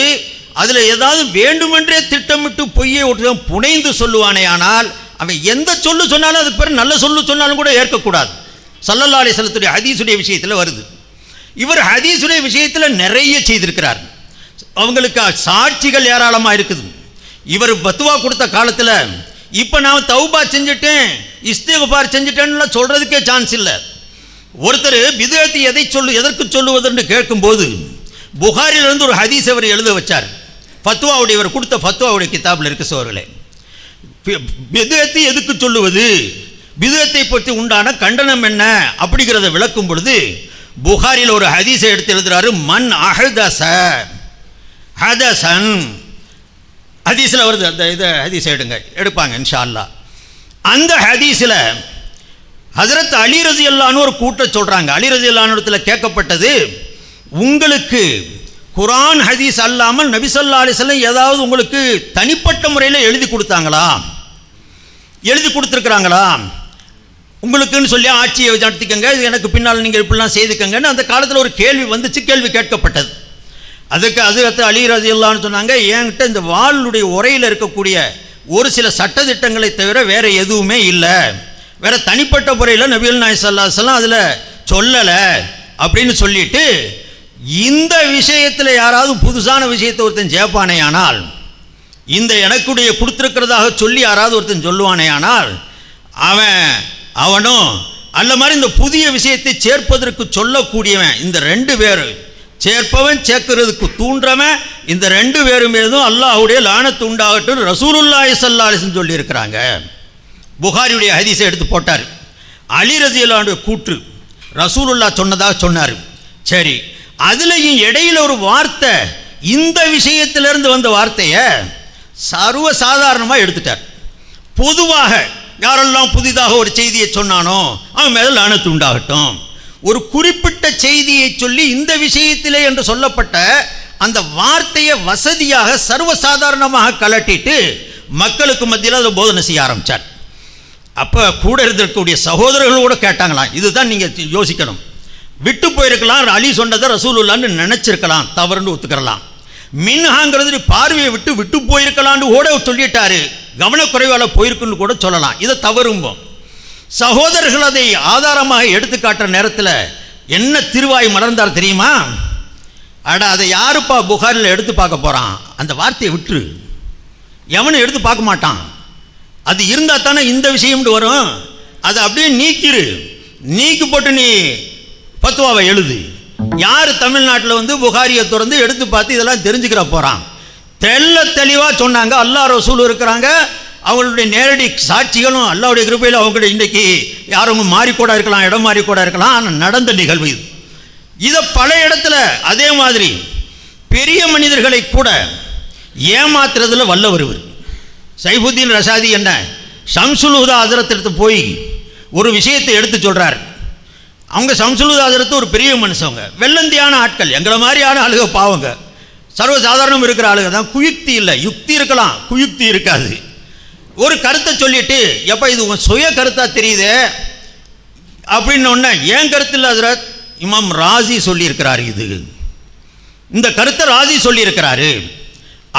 அதில் ஏதாவது வேண்டுமென்றே திட்டமிட்டு பொய்யை புனைந்து சொல்லுவானே, ஆனால் அவன் எந்த சொல்லு சொன்னாலும் அதுக்கு பிறகு நல்ல சொல்லு சொன்னாலும் கூட ஏற்கக்கூடாது. ஸல்லல்லாஹு அலைஹி வஸல்லத்துடைய ஹதீஸுடைய விஷயத்தில் வருது. இவர் ஹதீஸுடைய விஷயத்தில் நிறைய செய்திருக்கிறார், அவங்களுக்கு சாட்சிகள் ஏராளமாக இருக்குது. இவர் பத்துவா கொடுத்த காலத்தில் இப்போ நான் தௌபா செஞ்சுட்டேன் இஸ்திக்பார் செஞ்சுட்டேன்னு சொல்கிறதுக்கே சான்ஸ் இல்லை. ஒருத்தர் பிதஅத்தை எதற்கு சொல்லுவதுன்னு கேட்கும்போது புகாரிலிருந்து ஒரு ஹதீஸ் அவர் எழுத வச்சார். ஃபத்வாவுடைய இவர் கொடுத்த ஃபத்வாவுடைய கிதாபில் இருக்கு சோர்களே, பிதஅத்தை எதுக்கு சொல்லுவது, பிதஅத்தை பற்றி உண்டான கண்டனம் என்ன அப்படிங்கிறத விளக்கும் பொழுது புகாரில் ஒரு ஹதீஸை எடுத்து எழுதுறாரு, மன் அஹதஸ ஹதஸன். ஹதீஸில் வருது, அந்த இதை ஹதீஸை எடுப்பாங்க இன்ஷா அல்லாஹ். அந்த ஹதீஸில் ஹஜரத் அலி ரலியல்லாஹு அன்ஹு ஒரு கூட்ட சொல்கிறாங்க. அலி ரலியல்லாஹு அன்ஹு இடத்துல கேட்கப்பட்டது, உங்களுக்கு குர்ஆன் ஹதீஸ் அல்லாமல் நபி ஸல்லல்லாஹு அலைஹி வஸல்லம் ஏதாவது உங்களுக்கு தனிப்பட்ட முறையில் எழுதி கொடுத்தாங்களா, எழுதி கொடுத்துருக்குறாங்களா, உங்களுக்குன்னு சொல்லி ஆட்சியை நடத்திக்கங்க, எனக்கு பின்னால் நீங்கள் இப்படிலாம் செய்துக்கங்கன்னு அந்த காலத்தில் ஒரு கேள்வி வந்துச்சு, கேள்வி கேட்கப்பட்டது. அதுக்கு ஹஜரத் அலி ரலியல்லாஹு அன்ஹு சொன்னாங்க, என்கிட்ட இந்த வாளுடைய உரையில் இருக்கக்கூடிய ஒரு சில சட்டதிட்டங்களை தவிர வேறு எதுவுமே இல்லை, வேறு தனிப்பட்ட முறையில் நபிகள் நாயகம் ஸல்லல்லாஹு அலைஹி வஸல்லம் அதில் சொல்லலை அப்படின்னு சொல்லிட்டு, இந்த விஷயத்தில் யாராவது புதுசான விஷயத்தை ஒருத்தன் ஜெயப்பானேயானால், இந்த எனக்குடைய கொடுத்துருக்கிறதாக சொல்லி யாராவது ஒருத்தன் சொல்லுவானேயானால் அவனும் அல்ல மாதிரி இந்த புதிய விஷயத்தை சேர்ப்பதற்கு சொல்லக்கூடியவன், இந்த ரெண்டு பேர் சேர்ப்பவன் சேர்க்கிறதுக்கு தூண்டுறவன், இந்த ரெண்டு பேரும் மீதும் அல்லாஹ்வுடைய லானத்து உண்டாகட்டும் ரசூலுல்லாஹி ஸல்லல்லாஹு அலைஹி வஸல்லம் சொல்லியிருக்கிறாங்க. புகாரியுடைய ஹதீஸை எடுத்து போட்டார். அலி ரலியல்லாஹு அன்ஹு கூற்று ரசூலுல்லாஹ் சொன்னதாக சொன்னார். சரி, அதுலேயும் இடையில ஒரு வார்த்தை, இந்த விஷயத்திலிருந்து வந்த வார்த்தையை சர்வ சாதாரணமாக எடுத்துட்டார். பொதுவாக யாரெல்லாம் புதிதாக ஒரு செய்தியை சொன்னானோ அவன் மேலே லானத்து உண்டாகட்டும். ஒரு குறிப்பிட்ட செய்தியை சொல்லி இந்த விஷயத்திலே என்று சொல்லப்பட்ட அந்த வார்த்தையை வசதியாக சர்வசாதாரணமாக கலட்டிட்டு மக்களுக்கு மத்தியில் அதை போதனை செய்ய ஆரம்பித்தார். அப்போ கூட இருக்கக்கூடிய சகோதரர்களோடு கேட்டாங்களாம், இதுதான் நீங்கள் யோசிக்கணும், விட்டு போயிருக்கலாம், அலி சொன்னதை ரசூலுல்லான்னு நினச்சிருக்கலாம், தவறுன்னு ஒத்துக்கிறலாம். மின்ஹாங்கிறது பார்வையை விட்டு விட்டு போயிருக்கலான்னு கூட சொல்லிட்டாரு, கவனக்குறைவால் போயிருக்குன்னு கூட சொல்லலாம், இதை தவறும்போம். சகோதரர்கள் அதை ஆதாரமாக எடுத்து காட்டுற நேரத்தில் என்ன திருவாய் மலர்ந்தார் தெரியுமா? அட, அதை யாருப்பா புகாரில் எடுத்து பார்க்க போகிறான், அந்த வார்த்தையை விட்டுரு, எவனும் எடுத்து பார்க்க மாட்டான், அது இருந்தால் தானே இந்த விஷயம்னு வரும், அதை அப்படியே நீக்கி போட்டு நீ பத்துவாவை எழுது. யார் தமிழ்நாட்டில் புகாரியை திறந்து எடுத்து பார்த்து இதெல்லாம் தெரிஞ்சுக்கிற போகிறான்? தெளிவாக சொன்னாங்க, அல்லாஹ் ரசூல் இருக்கிறாங்க, அவங்களுடைய நேரடி சாட்சிகளும் அல்லாஹ்வுடைய கிருபையில் அவங்கள்ட்ட இன்றைக்கி யாரும் மாறிக்கூட இருக்கலாம், இடம் மாறிக்கூட இருக்கலாம், ஆனால் நடந்த நிகழ்வு இது. இதை பல இடத்துல அதே மாதிரி பெரிய மனிதர்களை கூட ஏமாத்துறதுல வல்லவர் இவர். சைஃபுத்தீன் ரஷாதி என்ன ஷம்சுல் ஹுதா ஹஜரத்திற்கு போய் ஒரு விஷயத்தை எடுத்து சொல்கிறார். அவங்க ஷம்சுல் ஹுதா ஹஜரத்து ஒரு பெரிய மனுஷங்க, வெள்ளந்தியான ஆட்கள், எங்களை மாதிரியான ஆளுக பாவங்க, சர்வசாதாரணம் இருக்கிற ஆளுக தான், குயுக்தி இல்லை, யுக்தி இருக்கலாம், குயுக்தி இருக்காது. ஒரு கருத்தை சொல்லிட்டு, எப்போ இது உங்கள் சுய கருத்தாக தெரியுது அப்படின்னு ஒன்று, ஏன் கருத்து இல்லை ஹஜரத், இமாம் ராசி சொல்லியிருக்கிறாரு, இது இந்த கருத்தை ராசி சொல்லியிருக்கிறாரு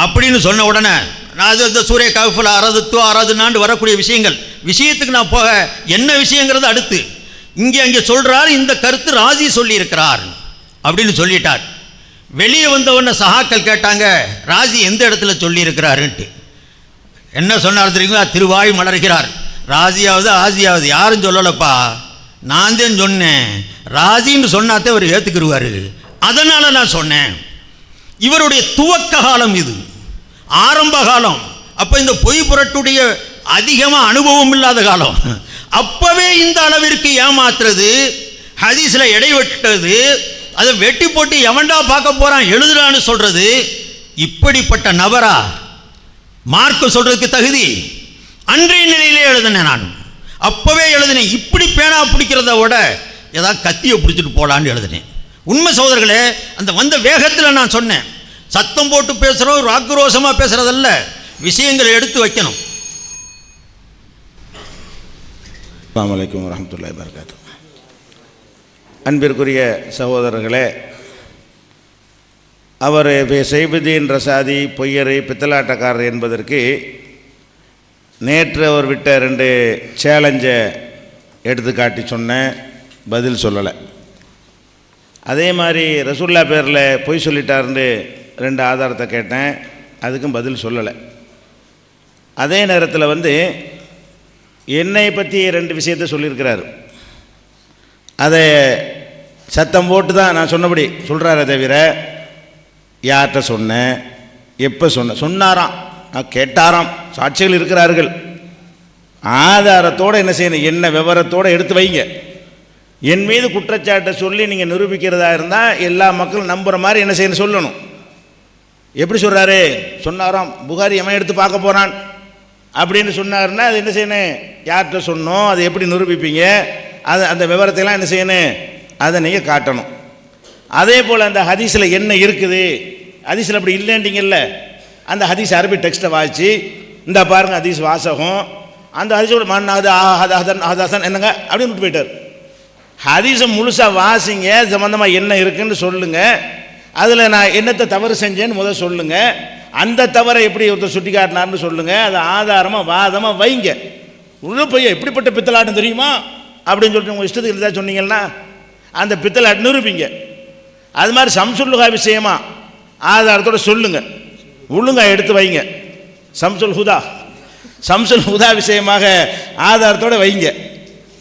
அப்படின்னு சொன்ன உடனே நான் அது சூரிய கஃபில் ஆறாதுனாண்டு வரக்கூடிய விஷயத்துக்கு நான் போக என்ன விஷயங்கிறது அடுத்து. அங்கே சொல்கிறார், இந்த கருத்து ராசி சொல்லியிருக்கிறார் அப்படின்னு சொல்லிட்டார். வெளியே வந்தவொடனே சஹாக்கள் கேட்டாங்க, ராசி எந்த இடத்துல சொல்லியிருக்கிறாருன்ட்டு. என்ன சொன்னார் தெரியுங்களா? திருவாய் மலர்கிறார், ராசியாவது ஆசியாவது யாரும் சொல்லலப்பா, நான் தான் சொன்னேன், ராசின்னு சொன்னாத்தே அவர் ஏற்றுக்கிடுவார், அதனால் நான் சொன்னேன். இவருடைய துவக்க காலம் இது, ஆரம்ப காலம். அப்போ இந்த பொய் புரட்டுடைய அதிகமாக அனுபவம் இல்லாத காலம். அப்போவே இந்த அளவிற்கு ஏமாத்துறது, ஹதீஸில் இடைவெட்டது, அதை வெட்டி போட்டு எவன்டா பார்க்க போகிறான் எழுதுறான்னு சொல்கிறது, இப்படிப்பட்ட நபரா மார்க்க சொல்கிறதுக்கு தகுதி? அன்றைய நிலையிலே எழுதினேன், நான் அப்போவே எழுதினேன். இப்படி பேனா பிடிக்கிறத விட ஏதாவது கத்தியை பிடிச்சிட்டு போகலான்னு எழுதினேன். உண்மை சகோதரர்களே, அந்த வந்த வேகத்தில் நான் சொன்னேன், சத்தம் போட்டு பேசுகிறோம், ஆக்ரோஷமாக பேசுகிறதல்ல, விஷயங்களை எடுத்து வைக்கணும். அஸ்ஸலாமு அலைக்கும் வரஹ்மத்துல்லாஹி வபரகாத்துஹு. அன்பிற்குரிய சகோதரர்களே, அவர் சைஃபுத்தீன் ரஷாதி பொய்யரை பித்தலாட்டக்காரர் என்பதற்கு நேற்று அவர் விட்ட 2 சேலஞ்சை எடுத்து காட்டி சொன்னேன், பதில் சொல்லலை. அதே மாதிரி ரசூல்லா பேரில் பொய் சொல்லிட்டாருன்னு 2 ஆதாரத்தை கேட்டேன், அதுக்கும் பதில் சொல்லலை. அதே நேரத்தில் என்னை பற்றி 2 விஷயத்தை சொல்லியிருக்கிறாரு, அதை சத்தம் போட்டு தான் நான் சொன்னபடி சொல்கிறாரே தவிர யார்கிட்ட சொன்னேன், எப்போ சொன்னாராம், கேட்டாராம், சாட்சிகள் இருக்கிறார்கள், ஆதாரத்தோடு என்ன செய்யணும், என்ன விவரத்தோடு எடுத்து வைங்க. என் மீது குற்றச்சாட்டை சொல்லி நீங்கள் நிரூபிக்கிறதா இருந்தால் எல்லா மக்களும் நம்புகிற மாதிரி என்ன செய்யணும் சொல்லணும். எப்படி சொல்கிறாரு? சொன்னாராம் புகாரி எவன் எடுத்து பார்க்க போகிறான் அப்படின்னு சொன்னாருன்னா அது என்ன செய்யணும்? யார்கிட்ட சொன்னோம், அதை எப்படி நிரூபிப்பீங்க, அது அந்த விவரத்தையெல்லாம் என்ன செய்யணும், அதை நீங்கள் காட்டணும். அதே போல் அந்த ஹதீஸில் என்ன இருக்குது, ஹதீஸில் அப்படி இல்லைன்றீங்கல்ல, அந்த ஹதீஸ் அரபி டெக்ஸ்ட்டை வாசி இந்த பாருங்க ஹதீஸ் வாசகம், அந்த ஹதீஸோட ஹதன் என்னங்க அப்படின்னு விட்டு போயிட்டார். ஹதீஸை முழுசாக வாசிங்க, சம்மந்தமாக என்ன இருக்குன்னு சொல்லுங்கள், அதில் நான் என்னத்தை தவறு செஞ்சேன்னு முதல் சொல்லுங்கள், அந்த தவறை எப்படி ஒருத்தர் சுட்டி காட்டினார்னு சொல்லுங்கள், அதை ஆதாரமாக வாதமாக வைங்க. உள்ள போய் எப்படிப்பட்ட பித்தலாட்டம் தெரியுமா அப்படின்னு சொல்லிட்டு உங்கள் இஷ்டத்துக்கு இருந்தால் சொன்னீங்கன்னா அந்த பித்தலாட்டம் நிரூபிங்க. அது மாதிரி சம்சுல்லுகா விஷயமா ஆதாரத்தோடு சொல்லுங்கள், ஒழுங்காக எடுத்து வைங்க. சம்சுல் ஹுதா விஷயமாக ஆதாரத்தோடு வைங்க.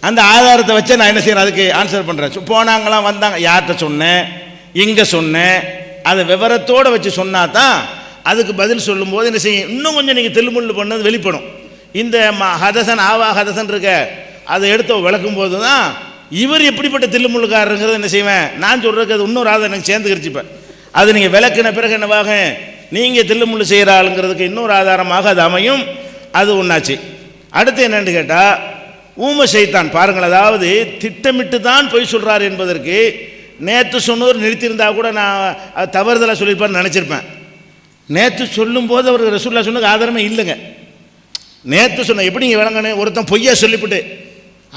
அந்த ஆதாரத்தை வச்சு நான் என்ன செய்கிறேன், அதுக்கு ஆன்சர் பண்ணுறேன். போனாங்களாம் வந்தாங்க, யார்கிட்ட சொன்னேன், எங்கே சொன்னேன், அதை விவரத்தோடு வச்சு சொன்னா தான் அதுக்கு பதில் சொல்லும்போது என்ன செய்யும், இன்னும் கொஞ்சம் நீங்கள் தெல்லுமுள்ளு பண்ணது வெளிப்படும். இந்த ஹதசன் ஹதசன் இருக்க அதை எடுத்து விளக்கும் போது தான் இவர் எப்படிப்பட்ட தில்லுமுள்ளுக்காரருங்கிறது என்ன செய்வேன், நான் சொல்கிறதுக்கு அது இன்னொரு ஆதாரம் எனக்கு சேர்ந்து கிடச்சிப்பேன். அது நீங்கள் விளக்குன பிறகு என்னவாக நீங்கள் தில்லுமுள்ளு செய்கிற ஆளுங்கிறதுக்கு இன்னொரு ஆதாரமாக அது அமையும். அது ஒன்றாச்சு. அடுத்து என்னென்னு கேட்டால் ஊம ஷைத்தான் பாருங்கள், அதாவது திட்டமிட்டு தான் பொய் சொல்கிறார் என்பதற்கு நேற்று சொன்னவர் நிறுத்தியிருந்தா கூட நான் தவறுதலாக சொல்லியிருப்பார்னு நினச்சிருப்பேன். நேற்று சொல்லும்போது அவர் ரசூலுல்லாஹ் சொன்னதுக்கு ஆதாரமே இல்லைங்க. நேற்று சொன்ன எப்படி நீங்கள் விளங்கணும், ஒருத்தன் பொய்யா சொல்லிவிட்டு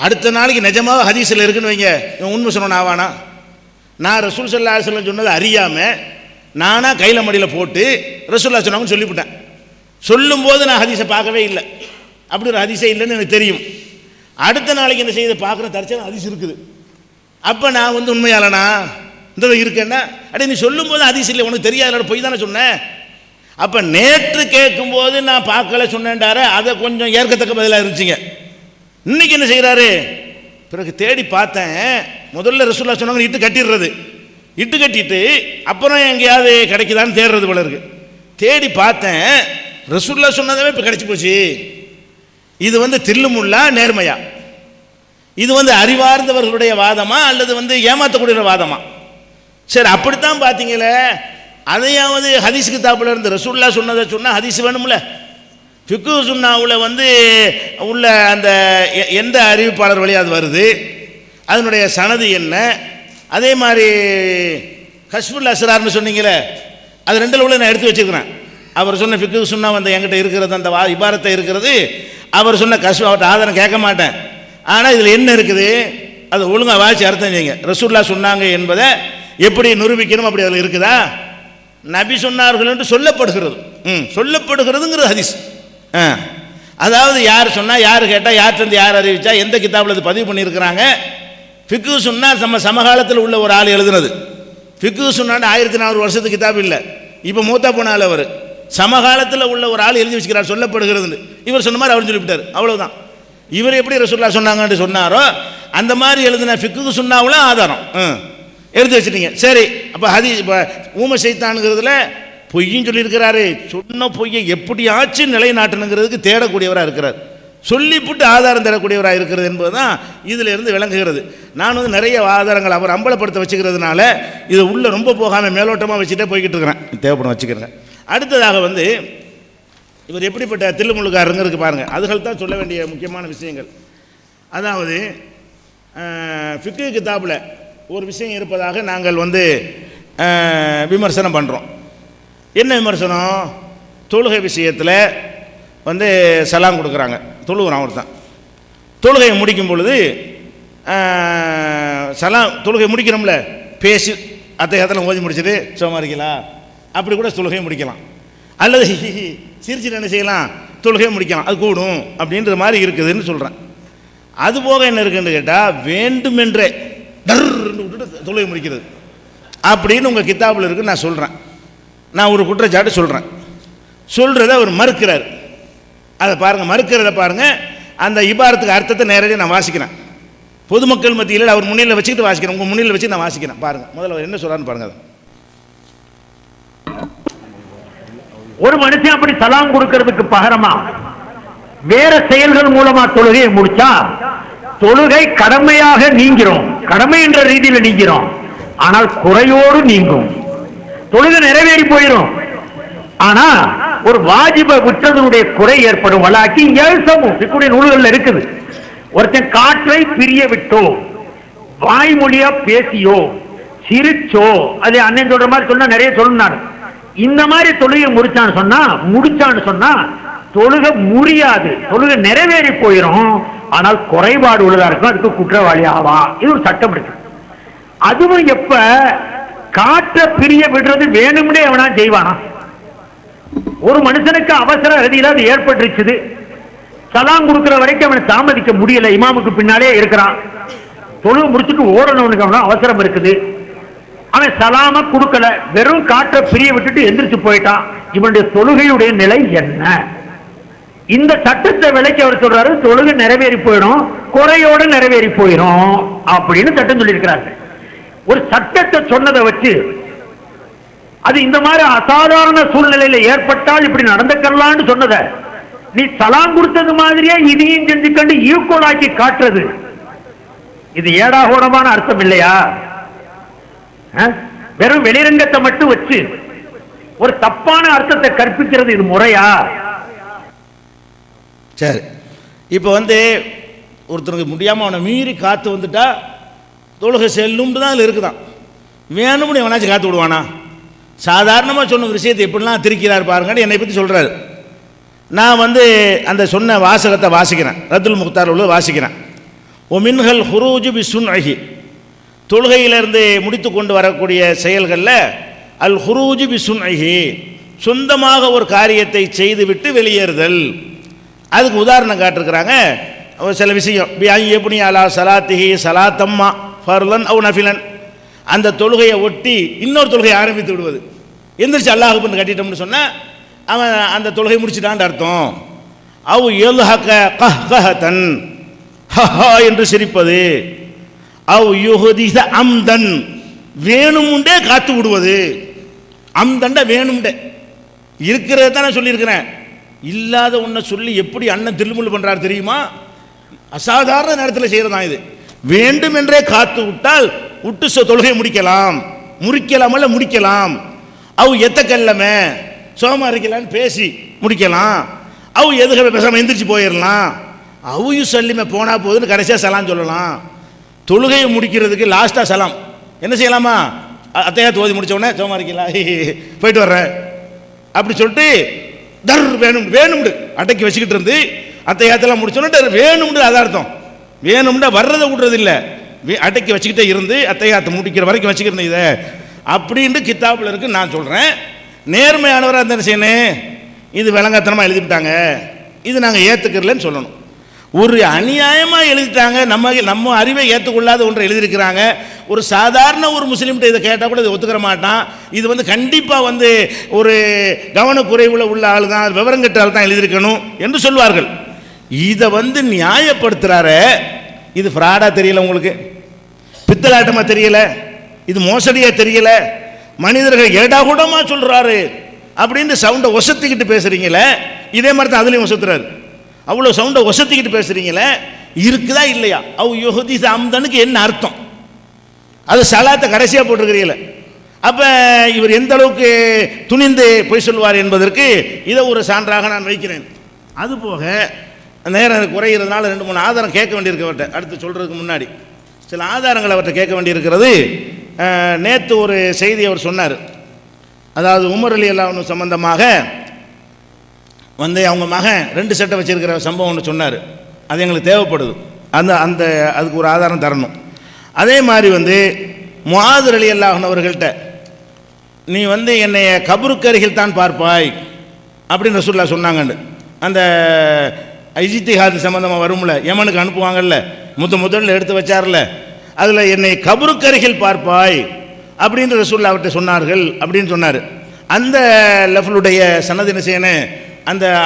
அடுத்த நாளைக்கு நிஜமாக ஹதீஸில் இருக்குன்னு வைங்க, இவன் உண்மை சொன்னவன் ஆவானா? நான் ரசூல் ஸல்லல்லாஹு அலைஹி வஸல்லம் சொன்னதை அறியாமல் நானாக கையில் மடியில் போட்டு ரசூலுல்லாஹ் சொன்னாங்கன்னு சொல்லிவிட்டேன். சொல்லும்போது நான் ஹதீஸை பார்க்கவே இல்லை, அப்படி ஒரு ஹதீஸே இல்லைன்னு எனக்கு தெரியும். அடுத்த நாளைக்கு என்ன செய்யுது பார்க்குற தரிசனம் ஹதீஸ் இருக்குது. அப்போ நான் உண்மையாலனா இந்த இருக்கேன்னா அடே நீ சொல்லும்போது ஹதீஸ் இல்லை, உனக்கு தெரியாத பொய் தானே சொன்னேன். அப்போ நேற்று கேட்கும்போது நான் பார்க்கல சொன்னேன்டார, அதை கொஞ்சம் ஏற்கத்தக்க பதிலாக இருந்துச்சுங்க. இன்னைக்கு என்ன செய்கிறாரு, பிறகு தேடி பார்த்தேன், முதல்ல ரசூலுல்லாஹ் சொன்னாங்க இட்டு கட்டிடுறது, இட்டு கட்டிட்டு அப்புறம் எங்கேயாவது கிடைக்குதான்னு தேடுறது போல இருக்கு. தேடி பார்த்தேன் ரசூலுல்லாஹ் சொன்னதாவே இப்போ கிடைச்சி போச்சு. இது தில்லுமுள்ளா நேர்மையா, இது அறிவார்ந்தவர்களுடைய வாதமா அல்லது ஏமாற்றக்கூடிய வாதமா? சரி, அப்படித்தான் பார்த்தீங்களே. அதையாவது ஹதீஸ் கிதாபில் இருந்து ரசூலுல்லாஹ் சொன்னதை சொன்னால் ஹதீஸ் வேணும்ல. ஃபிக்கு சுன்னாவில் உள்ள அந்த எந்த அறிவிப்பாளர் வழியாக அது வருது, அதனுடைய சனது என்ன, அதே மாதிரி கஷ்ஃபுல் அஸ்ரார்னு சொன்னீங்களே, அது ரெண்டில் உள்ள நான் எடுத்து வச்சுருக்கிறேன். அவர் சொன்ன ஃபிக்கு சுன்னா என்கிட்ட இருக்கிறது, அந்த இபாரத்தை இருக்கிறது. அவர் சொன்ன கஷ்ஃப் அவர்கிட்ட ஆதாரம் கேட்க மாட்டேன். ஆனால் இதில் என்ன இருக்குது அது ஒழுங்காக வாசி அர்த்தம் செய்யுங்க. ரசூலுல்லாஹ் சொன்னாங்க என்பதை எப்படி நிரூபிக்கணும், அப்படி அதில் இருக்குதா? நபி சொன்னார்கள் என்று சொல்லப்படுகிறது, சொல்லப்படுகிறதுங்கிறது ஹதீஸ். அதாவது யார் சொன்னால், யார் கேட்டால், யார்கிட்ட யார் அறிவிச்சா, எந்த கிதாபில் அது பதிவு பண்ணியிருக்கிறாங்க. ஃபிக்கு சுன்னா நம்ம சமகாலத்தில் உள்ள ஒரு ஆள் எழுதுனது. ஃபிக்கு சுன்னான்னு 1400 வருஷத்துக்கு கிதாப் இல்லை, இப்போ மூத்தா போனால அவர் சமகாலத்தில் உள்ள ஒரு ஆள் எழுதி வச்சுக்கிறார் சொல்லப்படுகிறதுன்னு. இவர் சொன்ன மாதிரி அவர் சொல்லிவிட்டார், அவ்வளோதான். இவர் எப்படி ரசூலுல்லாஹ் சொன்னாங்கன்னு சொன்னாரோ அந்த மாதிரி எழுதின ஃபிக்கு சுன்னாவில் ஆதாரம் எடுத்து வச்சுட்டீங்க. சரி, அப்போ ஹதீஸ் இப்போ ஊம ஷைத்தானுங்கிறதுல பொய்யும் சொல்லியிருக்கிறாரு. சொன்ன பொய்யை எப்படியாச்சும் நிலைநாட்டணுங்கிறதுக்கு தேடக்கூடியவராக இருக்கிறார், சொல்லிவிட்டு ஆதாரம் தேடக்கூடியவராக இருக்கிறது என்பது தான் இதில் இருந்து விளங்குகிறது. நான் நிறைய ஆதாரங்கள் அவர் அம்பலப்படுத்த வச்சுக்கிறதுனால இதை உள்ளே ரொம்ப போகாமல் மேலோட்டமாக வச்சுட்டே போய்கிட்டு இருக்கிறேன், தேவைப்படும் வச்சுக்கிறேன். அடுத்ததாக இவர் எப்படிப்பட்ட தில்லுமுள்ளுக்காரங்க பாருங்கள், அதுகள் தான் சொல்ல வேண்டிய முக்கியமான விஷயங்கள். அதாவது ஃபிக்கு கிதாபில் ஒரு விஷயம் இருப்பதாக நாங்கள் விமர்சனம் பண்ணுறோம். என்ன விமர்சனம்? தொழுகை விஷயத்தில் சலாம் கொடுக்குறாங்க, தொழுகிறான் ஒருத்தன். தொழுகையை முடிக்கும் பொழுது தொழுகை முடிக்கணும்ல, பேசி அத்தையத்தில் ஓதி முடிச்சுட்டு சும்மா இருக்கலாம், அப்படி கூட தொழுகையை முடிக்கலாம். அல்லது சிரிச்சுட்டு என்ன செய்யலாம், தொழுகையை முடிக்கலாம், அது கூடும் அப்படின்ற மாதிரி இருக்குதுன்னு சொல்கிறேன். அதுபோக என்ன இருக்குன்னு கேட்டால் வேண்டுமென்றே டர்ன்னு விட்டுட்டு தொழுகை முடிக்கிறது அப்படின்னு உங்கள் கித்தாபில் இருக்குன்னு நான் சொல்கிறேன். நான் ஒரு குற்றச்சாட்டு சொல்கிறேன், சொல்கிறத அவர் மறுக்கிறார். அதை பாருங்கள், மறுக்கிறத பாருங்கள். அந்த இபாரத்துக்கு அர்த்தத்தை நேரடியாக நான் வாசிக்கிறேன், பொதுமக்கள் மத்தியில் அவர் முன்னிலையில் வச்சுக்கிட்டு வாசிக்கிறேன், உங்கள் முன்னிலையில் வச்சு நான் வாசிக்கிறேன். பாருங்கள், முதல்ல அவர் என்ன சொல்கிறான்னு பாருங்கள். ஒரு மனுஷன் அப்படி சலாம் கொடுக்கிறதுக்கு பகரமா வேற செயல்கள் மூலமா தொழுகையை முடிச்சா தொழுகை கடமையாக நீங்கிறோம், கடமை என்ற ரீதியில் நீங்கிறோம், ஆனால் குறையோடு நீங்கும். தொழுகை நிறைவேறி போயிடும், ஆனா ஒரு வாஜிப விட்டதனுடைய குறை ஏற்படும். வலாக்கி ஏழ்சமும் இப்படி நூல்கள் இருக்குது. ஒருத்தன் காற்றை பிரிய விட்டோ, வாய்மொழியா பேசியோ, சிரிச்சோ, அது அண்ணன் சொல்ற மாதிரி சொன்னா நிறைய சொல்லணும். இந்த மாதிரி தொழுகை முடிச்சான்னு சொன்னா தொழுகை முறியாது, தொழுகை நிறைவேறி போயிடும், ஆனால் குறைபாடு உள்ளதா இருக்கும், அதுக்கு குற்றவாளி ஆவா. இது ஒரு சட்டம் இருக்கு. அதுவும் எப்ப காற்ற பிரிய விடுறது வேணும்னே அவனா செய்வானா? ஒரு மனுஷனுக்கு அவசர கதியில அது ஏற்பட்டுருச்சு, சலாம் கொடுக்கிற வரைக்கும் அவனை தாமதிக்க முடியல, இமாமுக்கு பின்னாலே இருக்கிறான், தொழுகை முடிச்சுட்டு ஓடணும்னு அவன அவசரம் இருக்குது, அவன் சலாம கொடுக்கல, வெறும் காற்ற பிரிய விட்டுட்டு எந்திரிச்சு போயிட்டான். இவனுடைய தொழுகையுடைய நிலை என்ன? இந்த சட்டத்தை விலைக்கு அவர் சொல்றாரு, தொழுகை நிறைவேறி போயிடும், குறையோடு நிறைவேறி போயிடும் அப்படின்னு சட்டம் சொல்லி இருக்கிறாரு. ஒரு சட்டத்தை சொன்னதை வச்சு அது இந்த மாதிரி அசாதாரண சூழ்நிலையில ஏற்பட்டால் இப்படி நடந்துக்கலான்னு சொன்னத நீ சலாம் கொடுத்தது மாதிரியே இதையும் செஞ்சுக்கண்டு ஈக்குவல் ஆக்கி காட்டுறது, இது ஏடாகோடமான அர்த்தம் இல்லையா? வெறும் வெளிரங்கத்தை மட்டும் வச்சு ஒரு தப்பான அர்த்தத்தை கற்பிக்கிறது இது முறையா? சரி, இப்போ ஒருத்தருக்கு முடியாமல் அவனை மீறி காற்று வந்துட்டா தொழுகை செல்லும்னு தான் அதில் இருக்குதான். வேணும்னு எவனாச்சும் காற்று விடுவானா? சாதாரணமாக சொன்ன விஷயத்தை எப்படிலாம் திரிக்கிறார் பாருங்கன்னு என்னை பற்றி சொல்கிறாரு. நான் அந்த சொன்ன வாசகத்தை வாசிக்கிறேன், ரத்துல் முக்தார் உள்ள வாசிக்கிறேன். ஒ மின்ஹல் ஹுரூஜு பி சுன்ஹி, தொழுகையிலிருந்து முடித்து கொண்டு வரக்கூடிய செயல்களில் அல் ஹுரூஜு பி சுன்ஹி, சொந்தமாக ஒரு காரியத்தை செய்துவிட்டு வெளியேறுதல். அதுக்கு உதாரணம் காட்டிருக்கிறாங்க. சில விஷயம் எப்படி அலா சலாத்திஹி சலாத்தம்மா ஃபர்லன் அவு நஃபிலன், அந்த தொழுகையை ஒட்டி இன்னொரு தொழுகையை ஆரம்பித்து விடுவது. எந்திரிச்சு அல்லாஹ் பண்ணி கட்டிட்டோம்னு சொன்னால் அவன் அந்த தொழுகை முடிச்சுட்டான்னு அர்த்தம். அவு எல்ஹக கஹ்கஹதன், ஹஹா என்று சிரிப்பது. அவு யுஹதிஸ அம்தன், வேணுமுண்டே காத்து விடுவது. அம்தண்ட வேணும்டே இருக்கிறத தான் நான் சொல்லியிருக்கிறேன். இல்லாத ஒன்றை சொல்லி எப்படி அண்ணன் திருமுள் பண்ணுறாரு தெரியுமா? அசாதாரண நேரத்தில் செய்கிறதான் இது. வேண்டும் என்றே காத்து விட்டால் விட்டு தொழுகை முடிக்கலாம், முறிக்கலாமல்ல முடிக்கலாம். அவ் எத்தக்கல்லமே சோமா இருக்கலான்னு பேசி முடிக்கலாம். அவ் எதுக்கு பேசாமல் எந்திரிச்சு போயிடலாம். அவையும் சொல்லிமே போனால் போதுன்னு கடைசியாக சலாம் சொல்லலாம். தொழுகையை முடிக்கிறதுக்கு லாஸ்ட்டாக சலாம் என்ன செய்யலாமா? அத்தையாத்து ஓதி முடித்த உடனே சோமா இருக்கலா போயிட்டு வர்றேன் அப்படி சொல்லிட்டு தர் வேணும்னு அட்டைக்கு வச்சுக்கிட்டு இருந்து அத்தையாத்தெல்லாம் முடிச்சோன்னு வேணும்னு அதான் அர்த்தம். வேணும்னா வர்றதை விடுறது இல்லை, அட்டைக்கு வச்சுக்கிட்டே இருந்து அத்தையாத்த முடிக்கிற வரைக்கும் வச்சுக்கிறேன் இதை அப்படின்ட்டு கித்தாப்பில் இருக்கு. நான் சொல்கிறேன், நேர்மையானவராக இருந்தாலும் செய்யணும், இது விளங்கத்தனமாக எழுதிவிட்டாங்க, இது நாங்கள் ஏற்றுக்கிறலன்னு சொல்லணும். ஒரு அநியாயமாக எழுதிட்டாங்க, நம்ம அறிவை ஏற்றுக்கொள்ளாத ஒன்றை எழுதியிருக்கிறாங்க. ஒரு சாதாரண ஒரு முஸ்லீம்கிட்ட இதை கேட்டால் கூட இதை ஒத்துக்கிற மாட்டான். இது கண்டிப்பாக ஒரு கவனக்குறைவில் உள்ள ஆள் தான், விவரங்கட்ட ஆள் தான் எழுதியிருக்கணும் என்று சொல்வார்கள். இதை நியாயப்படுத்துகிறாரு. இது ஃப்ராடாக தெரியல உங்களுக்கு, பித்தலாட்டமாக தெரியல, இது மோசடியாக தெரியல, மனிதர்கள் ஏடாகூடமாக சொல்கிறாரு அப்படின்னு சவுண்டை ஒசத்திக்கிட்டு பேசுகிறீங்களே, இதே மாதிரி தான் அதுலேயும் ஒசத்துறாரு. அவ்வளோ சவுண்டை ஒசத்திக்கிட்டு பேசுகிறீங்களே, இருக்குதா இல்லையா? அவ் யுஹதிஸ அம்தனுக்கு என்ன அர்த்தம்? அது சலாத்தை கடைசியாக போட்டிருக்கிறீங்களே. அப்போ இவர் எந்த அளவுக்கு துணிந்து பொய் சொல்வார் என்பதற்கு இதை ஒரு சான்றாக நான் வைக்கிறேன். அதுபோக நேரம் குறைகிறதுனால 2-3 ஆதாரம் கேட்க வேண்டியிருக்கு அவர்கிட்ட. அடுத்து சொல்கிறதுக்கு முன்னாடி சில ஆதாரங்கள் அவர்கிட்ட கேட்க வேண்டியிருக்கிறது. நேற்று ஒரு செய்தி அவர் சொன்னார். அதாவது உமர் ரலியல்லாஹு சம்பந்தமாக அவங்க மகன் 2 சட்டை வச்சிருக்கிற சம்பவம் ஒன்று சொன்னார். அது எங்களுக்கு தேவைப்படுது, அதுக்கு ஒரு ஆதாரம் தரணும். அதே மாதிரி முஆது ரலியல்லாஹு அவர்கள்ட்ட நீ என்னைய கபருக்கு அருகில் தான் பார்ப்பாய் அப்படின்னு ரசூலுல்லாஹ் சொன்னாங்கன்னு. அந்த இஜ்திஹாத் சம்பந்தமாக வரும்ல, யமனுக்கு அனுப்புவாங்கல்ல, முதல்ல எடுத்து வச்சார்ல, அதில் என்னை கபருக்கு அருகில் பார்ப்பாய் அப்படின்னு ரசூலுல்லாஹ் அவர்கிட்ட சொன்னார்கள் அப்படின்னு சொன்னார். அந்த லெஃப்லுடைய சனது என்ன செய்யணும்,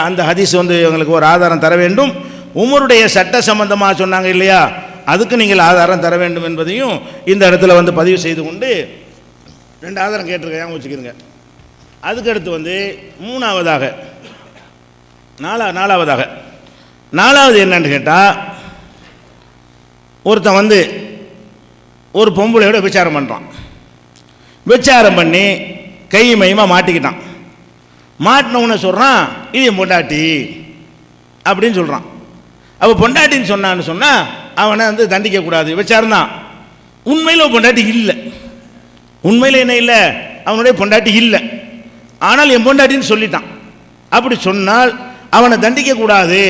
அந்த ஹதீஸ் எங்களுக்கு ஒரு ஆதாரம் தர வேண்டும். உமருடைய சட்ட சம்பந்தமாக சொன்னாங்க இல்லையா, அதுக்கு நீங்கள் ஆதாரம் தர வேண்டும் என்பதையும் இந்த இடத்துல பதிவு செய்து கொண்டு 2 ஆதாரம் கேட்டிருக்கேன் வச்சுக்கிறங்க. அதுக்கடுத்து நாலாவது என்னன்னு கேட்டால், ஒருத்தன் வந்து ஒரு பொம்பளையோட விபச்சாரம் பண்ணுறான். விபச்சாரம் பண்ணி கை மையமாக மாட்டிக்கிட்டான். மாட்டினவுன்னு சொல்கிறான் இது என் பொண்டாட்டி அப்படின்னு சொல்கிறான். அப்போ பொண்டாட்டின்னு சொன்னான்னு சொன்னால் அவனை வந்து தண்டிக்கக்கூடாது, விபச்சாரம் தான். உண்மையில் பொண்டாட்டி இல்லை, உண்மையில் என்ன இல்லை, அவனுடைய பொண்டாட்டி இல்லை, ஆனால் என் பொண்டாட்டின்னு சொல்லிட்டான். அப்படி சொன்னால் அவனை தண்டிக்கக்கூடாது.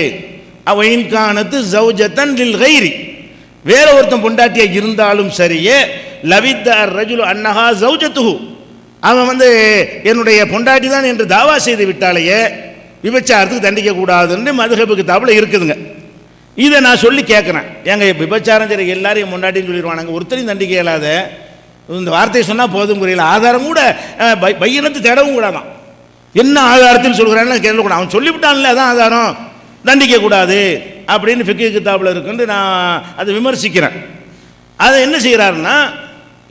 அவன்கானத்து ஜௌஜத்தன் லில் கைரி, வேற ஒருத்தன் பொண்டாட்டியாக இருந்தாலும் சரியே, லவித்த ரஜுலு அன்னஹா ஜௌஜத்துஹு, அவன் வந்து என்னுடைய பொண்டாட்டி தான் என்று தாவா செய்து விட்டாலேயே விபச்சாரத்துக்கு தண்டிக்கக்கூடாதுன்னு மதுஹபு கிதாபில் இருக்குதுங்க. இதை நான் சொல்லி கேட்குறேன், ஏங்க விபச்சாரம் சரி எல்லாரையும் பொண்டாட்டின்னு சொல்லிடுவானாங்க, ஒருத்தரையும் தண்டிக்க இயலாத, இந்த வார்த்தையை சொன்னால் போதும் புரியல, ஆதாரம் கூட பையனத்து தேடவும் கூடாதான். என்ன ஆதாரத்தில் சொல்கிறான்னு கேட்கக்கூடாது, அவன் சொல்லிவிட்டான்ல அதான் ஆதாரம், தண்டிக்கக்கூடாது அப்படின்னு ஃபிக்ஹ் கிதாபில் இருக்குன்னு நான் அதை விமர்சிக்கிறேன். அதை என்ன செய்கிறாருன்னா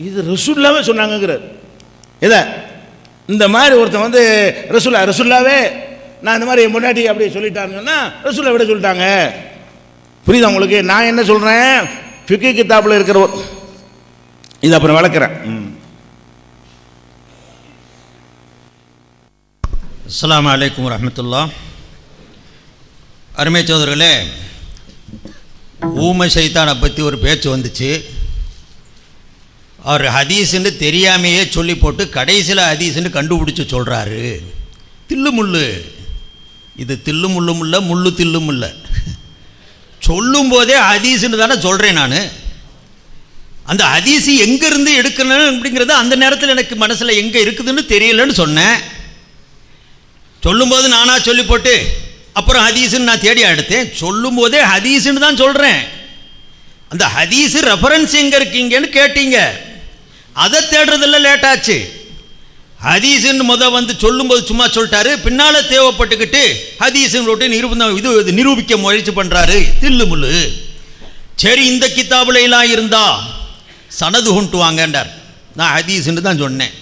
இது ரசூலுல்லாவே சொன்னாங்கிறார். இதை இந்த மாதிரி ஒருத்தன் வந்து ரசூல்லாவே நான் இந்த மாதிரி என் முன்னாடி அப்படி சொல்லிட்டான்னு சொன்னால் ரசூல்லா விட சொல்லிட்டாங்க. புரியுதா உங்களுக்கு? நான் என்ன சொல்கிறேன், ஃபிக்ஹ் கிதாபில் இருக்கிற இது அப்புறம் வளர்க்குறேன். அஸ்ஸலாமு அலைக்கும் வரஹ்மத்துல்லாஹ். அருமை சோதர்களே, ஊமை சைத்தானை பற்றி ஒரு பேச்சு வந்துச்சு. அவர் ஹதீஸுன்னு தெரியாமையே சொல்லி போட்டு கடைசியில் ஹதீஸுன்னு கண்டுபிடிச்சி சொல்கிறாரு. தில்லு முள்ளு, இது தில்லு முள்ளும் இல்லை, முள்ளு தில்லும் இல்லை. சொல்லும் போதே ஹதீஸுன்னு தானே சொல்கிறேன் நான். அந்த ஹதீஸு எங்கேருந்து எடுக்கணும் அப்படிங்கிறது அந்த நேரத்தில் எனக்கு மனசில் எங்கே இருக்குதுன்னு தெரியலன்னு சொன்னேன். சொல்லும்போது நானாக சொல்லி போட்டு அப்புறம் ஹதீஸுன்னு நான் தேடி எடுத்தேன். சொல்லும் போதே ஹதீஸுன்னு தான் சொல்கிறேன். அந்த ஹதீஸு ரெஃபரன்ஸ் எங்கே இருக்கீங்கன்னு கேட்டீங்க, அதை தேடுறதில்ல, லேட்டாச்சு. ஹதீஸுன்னு வந்து சொல்லும்போது சும்மா சொல்லிட்டாரு, பின்னால் தேவைப்பட்டுக்கிட்டு ஹதீஸுன்னு இது நிரூபிக்க முயற்சி பண்ணுறாரு. தில்லு முள்ளு. சரி, இந்த கிதாபுலாம் இருந்தா சனது கொண்டு வாங்கன்றார். நான் ஹதீஸுன்னு தான் சொன்னேன்,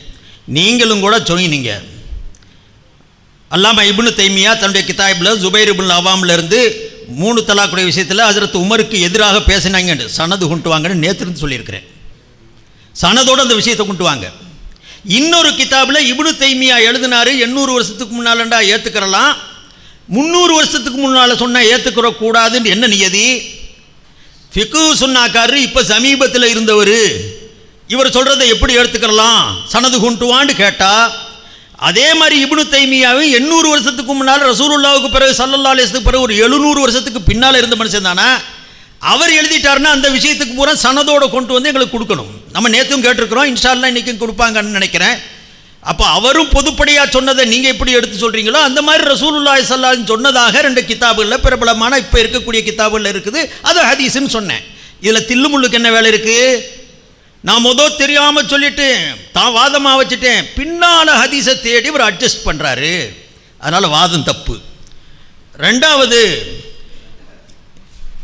நீங்களும் கூட சொன்னீங்க. அல்லாமா இப்னு தைமியா தன்னுடைய கிதாபில் ஜுபைர் இப்னு அவாமில் இருந்து 3 தலாக்குடைய விஷயத்தில் ஹஜ்ரத் உமருக்கு எதிராக பேசினாங்க, சனது கொண்டு வாங்கன்னு நேற்று சொல்லியிருக்கிறேன். சனதோடு அந்த விஷயத்தை கொண்டு வாங்க. இன்னொரு கிதாபில் இப்னு தைமியா எழுதினாரு, 800 வருஷத்துக்கு முன்னாலண்டா ஏற்றுக்கிறலாம், 300 வருஷத்துக்கு முன்னால் சொன்னால் ஏற்றுக்கிற கூடாதுன்னு என்ன நியதி? ஃபிக்கு சொன்னாக்காரு, இப்போ சமீபத்தில் இருந்தவர், இவர் சொல்கிறத எப்படி எடுத்துக்கிறலாம், சனது கொண்டு வான்னு கேட்டால், அதே மாதிரி இப்னு தைமியாவும் 800 வருஷத்துக்கு முன்னால் ரசூலுல்லாவுக்கு பிறகு ஸல்லல்லாஹு அலைஹி வஸல்லம் பிறகு ஒரு 700 வருஷத்துக்கு பின்னால் இருந்த மனுஷன் தானே, அவர் எழுதிட்டாருன்னா அந்த விஷயத்துக்கு பூரா சனதோடு கொண்டு வந்து எங்களுக்கு கொடுக்கணும். நம்ம நேற்றும் கேட்டிருக்கிறோம், இன்ஷா அல்லாஹ் இன்றைக்கும் கொடுப்பாங்கன்னு நினைக்கிறேன். அப்போ அவரும் பொதுப்படையாக சொன்னதை நீங்கள் எப்படி எடுத்து சொல்கிறீங்களோ அந்த மாதிரி ரசூலுல்லாஹி ஸல்லல்லாஹு அலைஹி வஸல்லம் சொன்னதாக 2 கிதாபுகளில் பிரபலமான இப்போ இருக்கக்கூடிய கிதாபுகளில் இருக்குது. அது ஹதீஸ்ன்னு சொன்னேன். இதில் தில்லுமுள்ளுக்கு என்ன வேலை இருக்குது? நான் தெரியாமல் சொல்லிட்டு தான் வாதமாக வச்சுட்டேன், பின்னால் ஹதீஸை தேடி ஒரு அட்ஜஸ்ட் பண்ணுறாரு. அதனால் வாதம் தப்பு. ரெண்டாவது,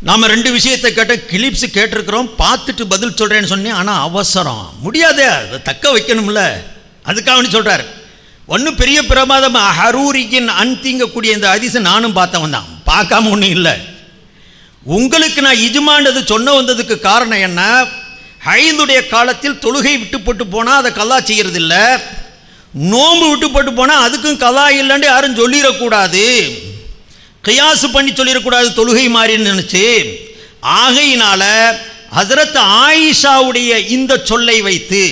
நாம் 2 விஷயத்தை கேட்ட கிளிப்ஸு கேட்டிருக்கிறோம், பார்த்துட்டு பதில் சொல்கிறேன்னு சொன்னேன். ஆனால் அவசரம், முடியாதே, அதை தக்க வைக்கணும்ல, அதுக்காக சொல்கிறார். ஒன்றும் பெரிய பிரமாதம் ஹரூரியின் அன்திங்கக்கூடிய இந்த ஹதீஸை நானும் பார்த்தவன் தான், பார்க்காம ஒன்றும் இல்லை. உங்களுக்கு நான் இஜ்மாண்டது சொன்ன வந்ததுக்கு காரணம் என்ன? ஹைதுடைய காலத்தில் தொழுகை விட்டு போட்டு போனால் அதை கலா செய்கிறதில்ல, நோம்பு விட்டு போட்டு போனால் அதுக்கும் கலா இல்லைன்னு யாரும் சொல்லிடக்கூடாது, கியாசு பண்ணி சொல்லிடக்கூடாது தொழுகை மாறின்னு நினச்சி. ஆகையினால ஹஸரத் ஆயிஷாவுடைய இந்த சொல்லை வைத்து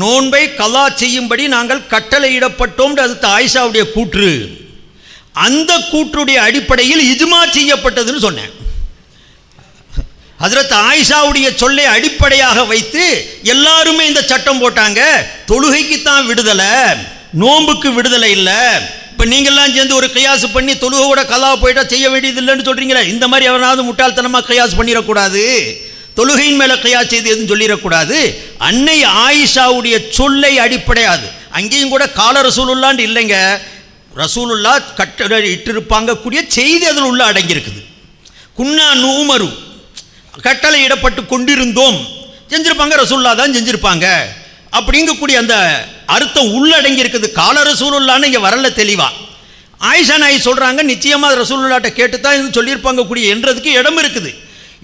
நோன்பை கலா செய்யும்படி நாங்கள் கட்டளையிடப்பட்டோம். அது ஆயிஷாவுடைய கூற்று. அந்த கூற்றுடைய அடிப்படையில் இஜ்மா செய்யப்பட்டதுன்னு சொன்னேன். ஹஜ்ரத் ஆயிஷாவுடைய சொல்லை அடிப்படையாக வைத்து எல்லாருமே இந்த சட்டம் போட்டாங்க, தொழுகைக்கு தான் விடுதலை, நோம்புக்கு விடுதலை இல்லை. இப்போ நீங்கள்லாம் சேர்ந்து ஒரு கியாஸ் பண்ணி தொழுகையோட கலா போயிட்டா செய்ய வேண்டியது இல்லைன்னு சொல்கிறீங்களே, இந்த மாதிரி எவனாவது முட்டாள்தனமாக கியாஸ் பண்ணிடக்கூடாது, தொழுகையின் மேலே கியாஸ் செய்து எதுவும் சொல்லிடக்கூடாது. அன்னை ஆயிஷாவுடைய சொல்லை அடிப்படையாது. அங்கேயும் கூட கால ரசூலுல்லான்னு இல்லைங்க, ரசூலுல்லா கட்டளை இட்டிருப்பாங்க கூடிய செய்தி அதில் உள்ள அடங்கியிருக்குது. குன்னா நூமரு, கட்டளை இடப்பட்டு கொண்டிருந்தோம், செஞ்சிருப்பாங்க, ரசூலுல்லா தான் செஞ்சிருப்பாங்க அப்படிங்கக்கூடிய அந்த அர்த்தம் உள்ளடங்கி இருக்குது. கால ரசூலுல்லான்னு இங்கே வரல தெளிவா. ஆயிஷா நாயி சொல்கிறாங்க, நிச்சயமாக ரசூலுல்லாட்ட கேட்டு தான் இது சொல்லியிருப்பாங்க கூடிய என்றதுக்கு இடம் இருக்குது.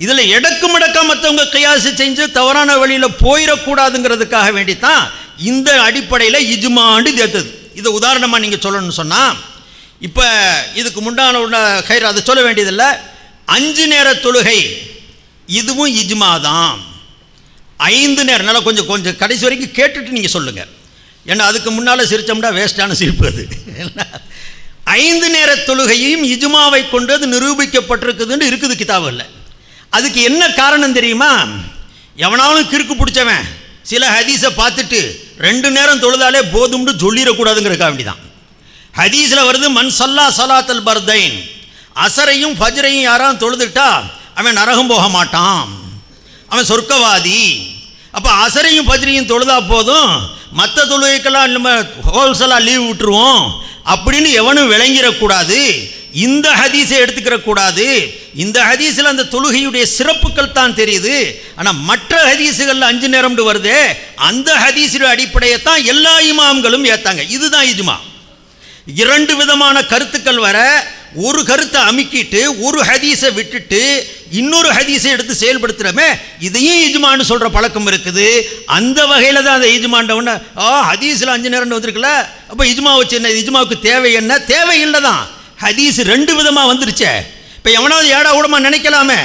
இதில் எடக்கு மடக்கா மற்றவங்க கியாசு செஞ்சு தவறான வழியில் போயிடக்கூடாதுங்கிறதுக்காக வேண்டித்தான் இந்த அடிப்படையில் இஜ்மாண்டு தேர்த்தது. இதை உதாரணமாக நீங்கள் சொல்லணும்னு சொன்னால், இப்போ இதுக்கு முன்னான கயிறு அதை சொல்ல வேண்டியதில்லை. 5 நேர தொழுகை இதுவும் இஜ்மா தான். 5 நேரம் நல்லா கொஞ்சம் கடைசி வரைக்கும் கேட்டுட்டு நீங்கள் சொல்லுங்கள். ஏன்னா அதுக்கு முன்னால் சிரித்தோம்னா வேஸ்டான சிரிப்பு அது. 5 நேர தொழுகையும் இஜ்மாவை கொண்டு அது நிரூபிக்கப்பட்டிருக்குதுன்னு இருக்குது கிதாபில். அதுக்கு என்ன காரணம் தெரியுமா? எவனாலும் கிறுக்கு பிடிச்சவன் சில ஹதீஸை பார்த்துட்டு 2 நேரம் தொழுதாலே போதும்னு சொல்லிடக்கூடாதுங்கிறக்கா வேண்டிதான். ஹதீஸில் வருது, மன் சல்லா சலாத்தல் பர்தைன், அசரையும் ஃபஜ்ரையும் யாராவது தொழுதுட்டா அவன் நரகம் போக மாட்டான், அவன் சொர்க்கவாதி. அப்போ அசரையும் ஃபஜ்ரையும் தொழுதா போதும், மற்ற தொழுகைக்கெல்லாம் நம்ம ஹோல்சலாக லீவ் விட்டுருவோம் அப்படின்னு எவனும் விளங்கிடக்கூடாது. இந்த ஹதீஸை எடுத்துக்கிற கூடாது. இந்த ஹதீஸில் அந்த தொழுகையுடைய சிறப்புகள் தான் தெரியுது. ஆனால் மற்ற ஹதீஸுகளில் 5 நேரம்னு வருதே, அந்த ஹதீஸுடைய அடிப்படையை தான் எல்லா இமாம்களும் ஏற்றாங்க. இதுதான் இஜ்மா. 2 விதமான கருத்துக்கள் வர, ஒரு கருத்தை அமுக்கிட்டு ஒரு ஹதீஸை விட்டுட்டு இன்னொரு ஹதீஸை எடுத்து செயல்படுத்துகிறோமே, இதையும் இஜ்மான்னு சொல்கிற பழக்கம் இருக்குது. அந்த வகையில் தான் அந்த இஜ்மாண்டவன ஹதீஸில் 5 நேரம்னு வந்திருக்குல்ல, அப்போ இஜ்மா வச்சு என்ன? இஜ்மாவுக்கு தேவை என்ன? தேவையில்லை தான். ஹதீஸ் 2 விதமாக வந்துருச்சே. இப்போ எவனாவது ஏடா கூடமா நினைக்கலாமே,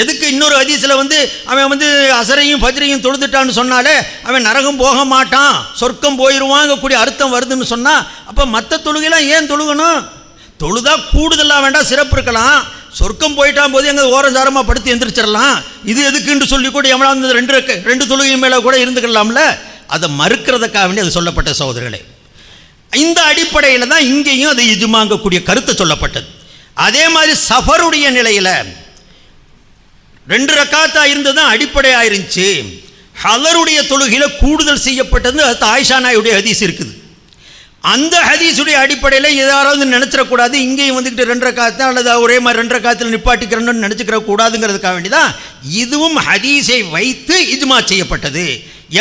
எதுக்கு இன்னொரு ஹதீஸில் அவன் அசரையும் ஃபஜ்ரையும் தொழுதுட்டான்னு சொன்னாலே அவன் நரகம் போக மாட்டான், சொர்க்கம் போயிடுவாங்க கூடிய அர்த்தம் வருதுன்னு சொன்னால், அப்போ மற்ற தொழுகைலாம் ஏன் தொழுகணும்? தொழுதா கூடுதலாக வேண்டாம், சிறப்பு இருக்கலாம். சொர்க்கம் போயிட்டான் போது எங்கே ஓரஞ்சாரமாக படுத்து எந்திரிச்சிடலாம். இது எதுக்குன்னு சொல்லி கூட எவனாவது 2 தொழுகை மேலே கூட இருந்துக்கலாம்ல. அதை மறுக்கிறதுக்காக வேண்டி அது சொல்லப்பட்ட சகோதரர்களே. இந்த அடிப்படையில் தான் இங்கேயும் அது இஜ்மாங்கக்கூடிய கருத்தை சொல்லப்பட்டது. அதே மாதிரி சஃபருடைய நிலையில் 2 ரக்காத்தா இருந்தது தான் அடிப்படையாக இருந்துச்சு. ஹலருடைய தொழுகையில் கூடுதல் செய்யப்பட்டது அது ஆயிஷா நாயுடைய ஹதீஸ் இருக்குது. அந்த ஹதீஸுடைய அடிப்படையில் யாராவது நினச்சிடக்கூடாது, இங்கேயும் 2 ரக்காத்தா அல்லது ஒரே மாதிரி 2 ரக்காத்தில் நிப்பாட்டிக்கிறோன்னு நினச்சிக்கிற கூடாதுங்கிறதுக்காக வேண்டி தான் இதுவும் ஹதீஸை வைத்து இஜ்மா செய்யப்பட்டது.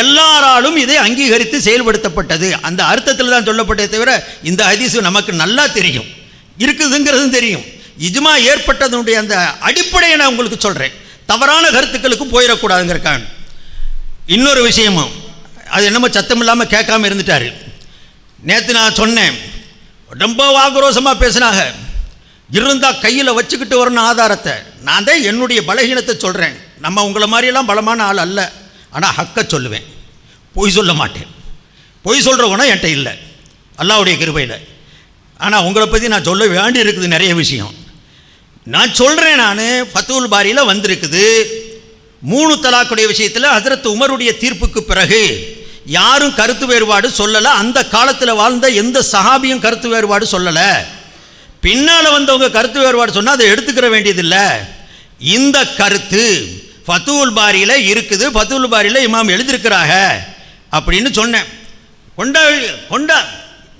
எல்லாராலும் இதை அங்கீகரித்து செயல்படுத்தப்பட்டது. அந்த அர்த்தத்தில் தான் சொல்லப்பட்டதை தவிர இந்த ஹதீஸ் நமக்கு நல்லா தெரியும், இருக்குதுங்கிறதும் தெரியும். இஜ்மா ஏற்பட்டதனுடைய அந்த அடிப்படையை நான் உங்களுக்கு சொல்கிறேன், தவறான கருத்துக்களுக்கு போயிடக்கூடாதுங்கிறக்கான். இன்னொரு விஷயமும், அது என்னமோ சத்தம் இல்லாமல் கேட்காம இருந்துட்டார். நேற்று நான் சொன்னேன், ரொம்ப ஆக்ரோஷமாக பேசினாங்க. இருந்தால் கையில் வச்சுக்கிட்டு வரணும் ஆதாரத்தை. நான் தான் என்னுடைய பலகீனத்தை சொல்கிறேன். நம்ம உங்களை மாதிரியெல்லாம் பலமான ஆள் அல்ல, ஆனால் ஹக்கை சொல்லுவேன், பொய் சொல்ல மாட்டேன். பொய் சொல்கிற குணம் என்கிட்ட இல்லை, அல்லாஹ்வுடைய கிருபையில். ஆனால் உங்களை பற்றி நான் சொல்ல வேண்டி இருக்குது நிறைய விஷயம். நான் சொல்கிறேன், நான் ஃபத்துல் பாரியில் வந்திருக்குது 3 தலாக்குடைய விஷயத்தில் ஹஜ்ரத் உமருடைய தீர்ப்புக்கு பிறகு யாரும் கருத்து வேறுபாடு சொல்லலை. அந்த காலத்தில் வாழ்ந்த எந்த சஹாபியும் கருத்து வேறுபாடு சொல்லலை. பின்னால் வந்தவங்க கருத்து வேறுபாடு சொன்னால் அதை எடுத்துக்கிற வேண்டியதில்லை. இந்த கருத்து ஃபத்துல் பாரியில் இருக்குது, ஃபத்துல் பாரியில் இமாம் எழுதியிருக்கிறாங்க அப்படின்னு சொன்னேன். கொண்டா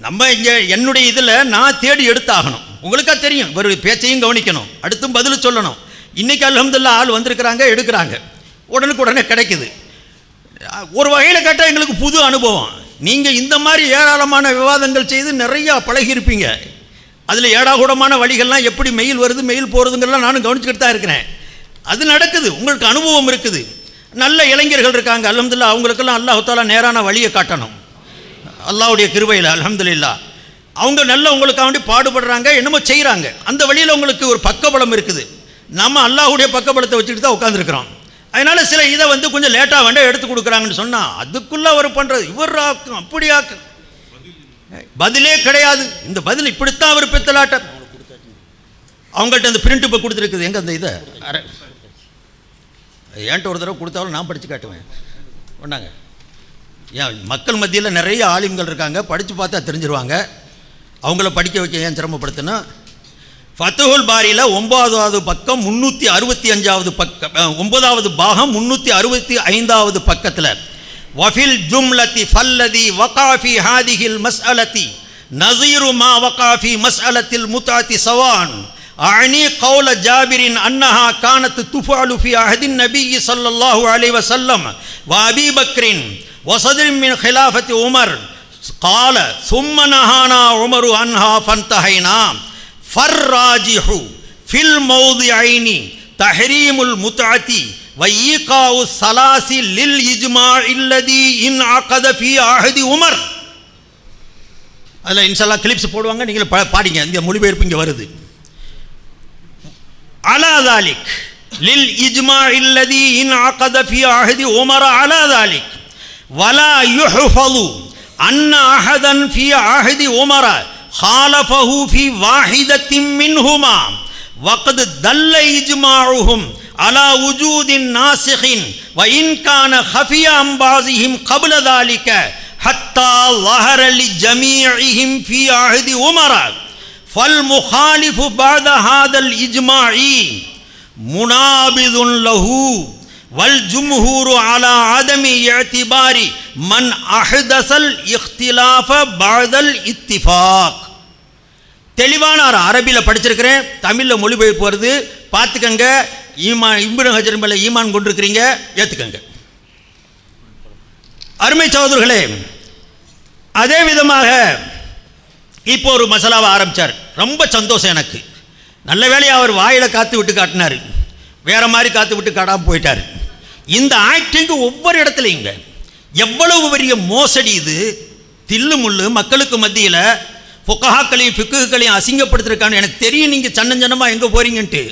நம்ம இங்கே என்னுடைய இதில் நான் தேடி எடுத்தாகணும். உங்களுக்கா தெரியும், ஒரு பேச்சையும் கவனிக்கணும், அடுத்தும் பதில் சொல்லணும். இன்றைக்கி அல்ஹம்துலில்லாஹ் ஆள் வந்திருக்கிறாங்க, எடுக்கிறாங்க, உடனுக்குடனே கிடைக்குது. ஒரு வகையில் கேட்டால் எங்களுக்கு புது அனுபவம். நீங்கள் இந்த மாதிரி ஏராளமான விவாதங்கள் செய்து நிறையா பழகியிருப்பீங்க. அதில் ஏடாகூடமான வழிகள்லாம் எப்படி மெயில் வருது, மெயில் போகிறதுங்கெல்லாம் நானும் கவனிச்சுக்கிட்டு தான் இருக்கிறேன். அது நடக்குது, உங்களுக்கு அனுபவம் இருக்குது. நல்ல இளைஞர்கள் இருக்காங்க, அல்ஹம்துலில்லாஹ். அவங்களுக்கெல்லாம் அல்லாஹ் தஆலா நேரான வழியை காட்டணும், அல்லாஹ்வுடைய கிருபையில் அல்ஹம்துலில்லாஹ். அவங்க நல்ல உங்களுக்காக வேண்டி பாடுபடுறாங்க, என்னமோ செய்கிறாங்க. அந்த வழியில் உங்களுக்கு ஒரு பக்கபலம் இருக்குது. நம்ம அல்லாஹ்வுடைய பக்கபலத்தை வச்சுக்கிட்டு தான் உட்காந்துருக்குறோம். அதனால் சில இதை கொஞ்சம் லேட்டாக வேண்டாம் எடுத்து கொடுக்குறாங்கன்னு சொன்னால் அதுக்குள்ளே அவர் பண்ணுறது இவர் ஆக்கும் அப்படி ஆக்கு, பதிலே கிடையாது. இந்த பதில் இப்படித்தான் அவர் பெத்தலாட்டார். அவங்கள்ட்ட அந்த பிரிண்ட் இப்போ கொடுத்துருக்குது. எங்கே அந்த இதை ஏன்ட்ட ஒரு தடவை கொடுத்தாலும் நான் படித்து காட்டுவேன். ஒன்றாங்க, ஏன் மக்கள் மத்தியில் நிறைய ஆலிம்கள் இருக்காங்க, படித்து பார்த்தா தெரிஞ்சிருவாங்க. அவங்கள படிக்க வைக்க ஏன் சிரமப்படுத்தணும்? ஃபத்துல் பாரியில் 9வது பக்கம் 365வது பக்கம், 9வது பாகம் 365வது பக்கத்தில் வஃபில் ஜும்லதி ஃபல்லதி வகாஃபி ஹாதிஹில் மஸ்அலதி நஸீரு மா வகாஃபி மஸ்அலத்தில் முத்அத்தி சவான் அனி கௌல ஜாபிரின் அன்னஹா கானத் துஃஅலு ஃபி அஹதின் நபிய் ஸல்லல்லாஹு அலைஹி வஸல்லம் வ அபீ பக்ரின் வ ஸத்ரின் மின் খিলাফতি உமர் قال ثم نهانا عمر عنها فانتهينا فالراجح في الموضعين தஹரீமுல் முத்அதி வ ஈகாஉ ஸலாசி லில் இஜ்மாஇல் லதி இன் அகத ஃபீ அஹதி உமர். அதில் இன்ஷா அல்லாஹ் கிளிப்ஸ் போடுவாங்க, நீங்கள் பாடிங்க, இந்த மொழிபெயர்ப்பு இங்கே வருது. அலா தாலிக் லில் இஜ்மாஇல் லதி இன் அகத ஃபீ அஹதி உமர் அலா தாலிக் வலா யுஹ்ஃபது அன்ன அஹதன் ஃபீ அஹதி உமர் خالفه في واحدة منهما وقد دل إجماعهم على وجود ناسخ وإن كان خفي عن بعضهم قبل ذلك حتى ظهر لجميعهم في عهد عمر فالمخالف بعد هذا الإجماع منابذ له والجمهور على عدم اعتبار من أحدث الاختلاف بعد الاتفاق. தெளிவான அரபியில் படிச்சிருக்கிறேன், தமிழில் மொழிபெயர்ப்பு வருது, பார்த்துக்கங்க. இப்னு ஹஜர் மேலே ஈமான் கொண்டிருக்கிறீங்க, ஏற்றுக்கங்க. அருமை சகோதரர்களே, அதே விதமாக இப்போ ஒரு மசாலாவை ஆரம்பித்தார். ரொம்ப சந்தோஷம் எனக்கு. நல்ல வேலையை அவர் வாயில் காத்து விட்டு காட்டினார், வேற மாதிரி காத்து விட்டு காட்டாமல் போயிட்டார். இந்த ஆக்டிங்கு ஒவ்வொரு இடத்துலையுங்க எவ்வளவு பெரிய மோசடி இது. தில்லு முள்ளு மக்களுக்கு மத்தியில் ஃபுகஹாக்களையும் ஃபிக்குகளையும் அசிங்கப்படுத்திருக்கான்னு எனக்கு தெரியும். நீங்கள் சன்னஞ்சனமாக எங்கே போகிறீங்கன்ட்டு,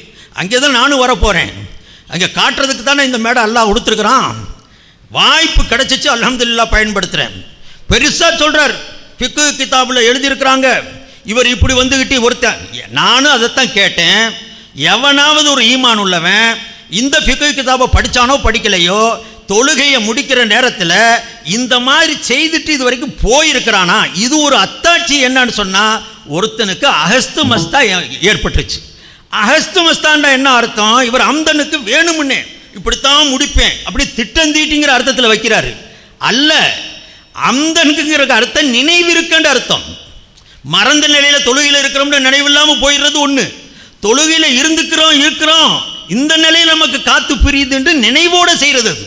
அங்கே தான் நானும் வரப்போகிறேன். அங்கே காட்டுறதுக்கு தானே இந்த மேடை அல்லாஹ் கொடுத்துருக்குறான். வாய்ப்பு கிடச்சிச்சு, அல்ஹம்துலில்லாஹ் பயன்படுத்துகிறேன். பெருசாக சொல்கிறார், ஃபிக்கு கிதாபில் எழுதியிருக்கிறாங்க, இவர் இப்படி வந்துக்கிட்டு ஒருத்தன். நானும் அதைத்தான் கேட்டேன். எவனாவது ஒரு ஈமான் உள்ளவன் இந்த ஃபிக்கு கிதாபை படித்தானோ படிக்கலையோ, தொழுகையை முடிக்கிற நேரத்தில் இந்த மாதிரி செய்துட்டு இது வரைக்கும் போயிருக்கிறானா? இது ஒரு அத்தாட்சி. என்னன்னு சொன்னால், ஒருத்தனுக்கு அகஸ்து மஸ்தா ஏற்பட்டுருச்சு. அகஸ்து மஸ்தான்டா என்ன அர்த்தம்? இவர் அம்தனுக்கு வேணுமுன்னே இப்படித்தான் முடிப்பேன் அப்படி திட்டந்தீட்டிங்கிற அர்த்தத்தில் வைக்கிறாரு. அல்ல, அம்தனுக்குங்கிற அர்த்தம் நினைவிருக்கின்ற அர்த்தம். மறந்த நிலையில் தொழுகையில் இருக்கிறோம்னு நினைவில்லாமல் போயிடுறது ஒன்று. தொழுகையில் இருக்கிறோம் இந்த நிலையில் நமக்கு காத்து பிரியுது என்று நினைவோடு செய்கிறது. அது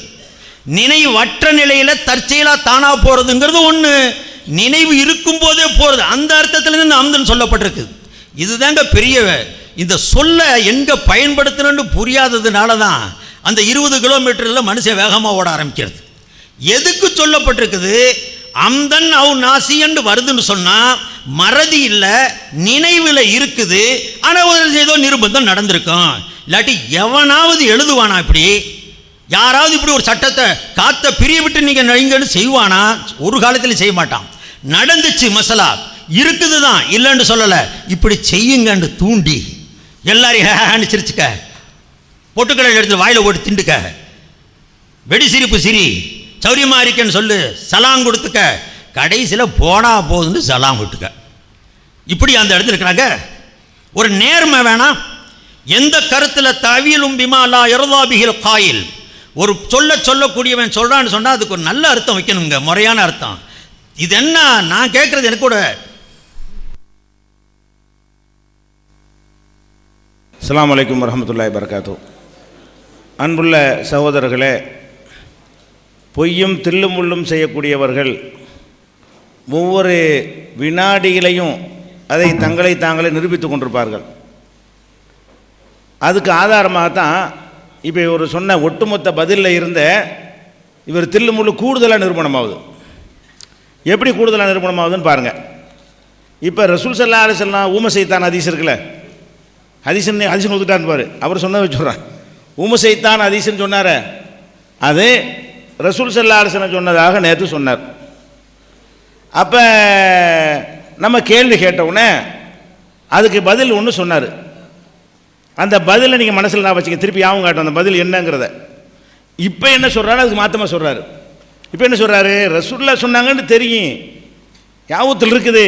நினைவற்ற நிலையில் தற்செயலாக தானாக போகிறதுங்கிறது ஒன்று. நினைவு இருக்கும் போதே போகிறது, அந்த அர்த்தத்தில் இந்த அம்தன் சொல்லப்பட்டிருக்கு. இதுதாங்க பெரிய. இந்த சொல்ல எங்கே பயன்படுத்தணும்னு புரியாததுனால தான் அந்த 20 கிலோமீட்டரில் மனுஷன் வேகமாக ஓட ஆரம்பிக்கிறது. எதுக்கு சொல்லப்பட்டிருக்குது? அம்தன் அவ் நாசின்னு வருதுன்னு சொன்னால் மறதி இல்லை, நினைவில் இருக்குது. ஆனால் ஏதோ நிர்பந்தம் நடந்திருக்கும். இல்லாட்டி எவனாவது எழுதுவானா? இப்படி யாராவது இப்படி ஒரு சட்டத்தை காத்த பிரிய விட்டு நீங்கள் நடிங்கன்னு செய்வானா? ஒரு காலத்தில் செய்ய மாட்டான். நடந்துச்சு, மசலா இருக்குது தான், இல்லைன்னு சொல்லலை. இப்படி செய்யுங்கன்னு தூண்டி எல்லாரையும் சிரிச்சுக்க, பொட்டுக்கடை எடுத்து வாயில் போட்டு திண்டுக்க, வெடி சிரிப்பு சிரி, சௌரியமா இருக்கேன்னு சொல்லு, சலாம் கொடுத்துக்க, கடைசியில் போனா போகுதுன்னு சலாம் விட்டுக்க. இப்படி அந்த இடத்துல இருக்கிறாங்க. ஒரு நேர்மை வேணாம். எந்த கருத்தில் தவியலும் பிமா லா யர்தாபிஹில் காயில், ஒரு சொல்லக்கூடியவன் சொல்கிறான்னு சொன்னால் அதுக்கு ஒரு நல்ல அர்த்தம் வைக்கணுங்க, முறையான அர்த்தம். இது என்ன நான் கேட்குறது? எனக்கு கூட அஸ்ஸலாமு அலைக்கும் வரஹ்மத்துல்லாஹி வபரகாத்துஹு. அன்புள்ள சகோதரர்களே, பொய்யும் தில்லுமுள்ளும் செய்யக்கூடியவர்கள் ஒவ்வொரு வினாடிகளையும் அதை தங்களை தாங்களே நிரூபித்து கொண்டிருப்பார்கள். அதுக்கு ஆதாரமாகத்தான் இப்போ இவர் சொன்ன ஒட்டுமொத்த பதிலில் இருந்த இவர் தில்லுமுள்ளு கூடுதலாக நிரூபணமாகுது. எப்படி கூடுதலாக நிரூபணமாகுதுன்னு பாருங்கள். இப்போ ரசூல் ஸல்லல்லாஹு அலைஹி வஸல்லம் ஊம சைத்தான் ஹதீஸ் இருக்குல்ல, ஹதீஸ்ன்னு ஒத்துக்கிட்டான்னு பாரு. அவர் சொன்னதை வச்சுடுறான். ஊம சைத்தான் ஹதீஸ்ன்னு சொன்னார், அது ரசூல் ஸல்லல்லாஹு அலைஹி வஸல்லம் சொன்னதாக நேற்று சொன்னார். அப்போ நம்ம கேள்வி கேட்டவுடனே அதுக்கு பதில் ஒன்று சொன்னார். அந்த பதிலை நீங்கள் மனசில் நான் வச்சுக்க, திருப்பி யாவும் காட்டும் அந்த பதில் என்னங்கிறத. இப்போ என்ன சொல்கிறாரு? அதுக்கு மாற்றமாக சொல்கிறாரு. இப்போ என்ன சொல்கிறாரு? ரசூலுல்லாஹ் சொன்னாங்கன்னு தெரியும், யாவத்தில் இருக்குது,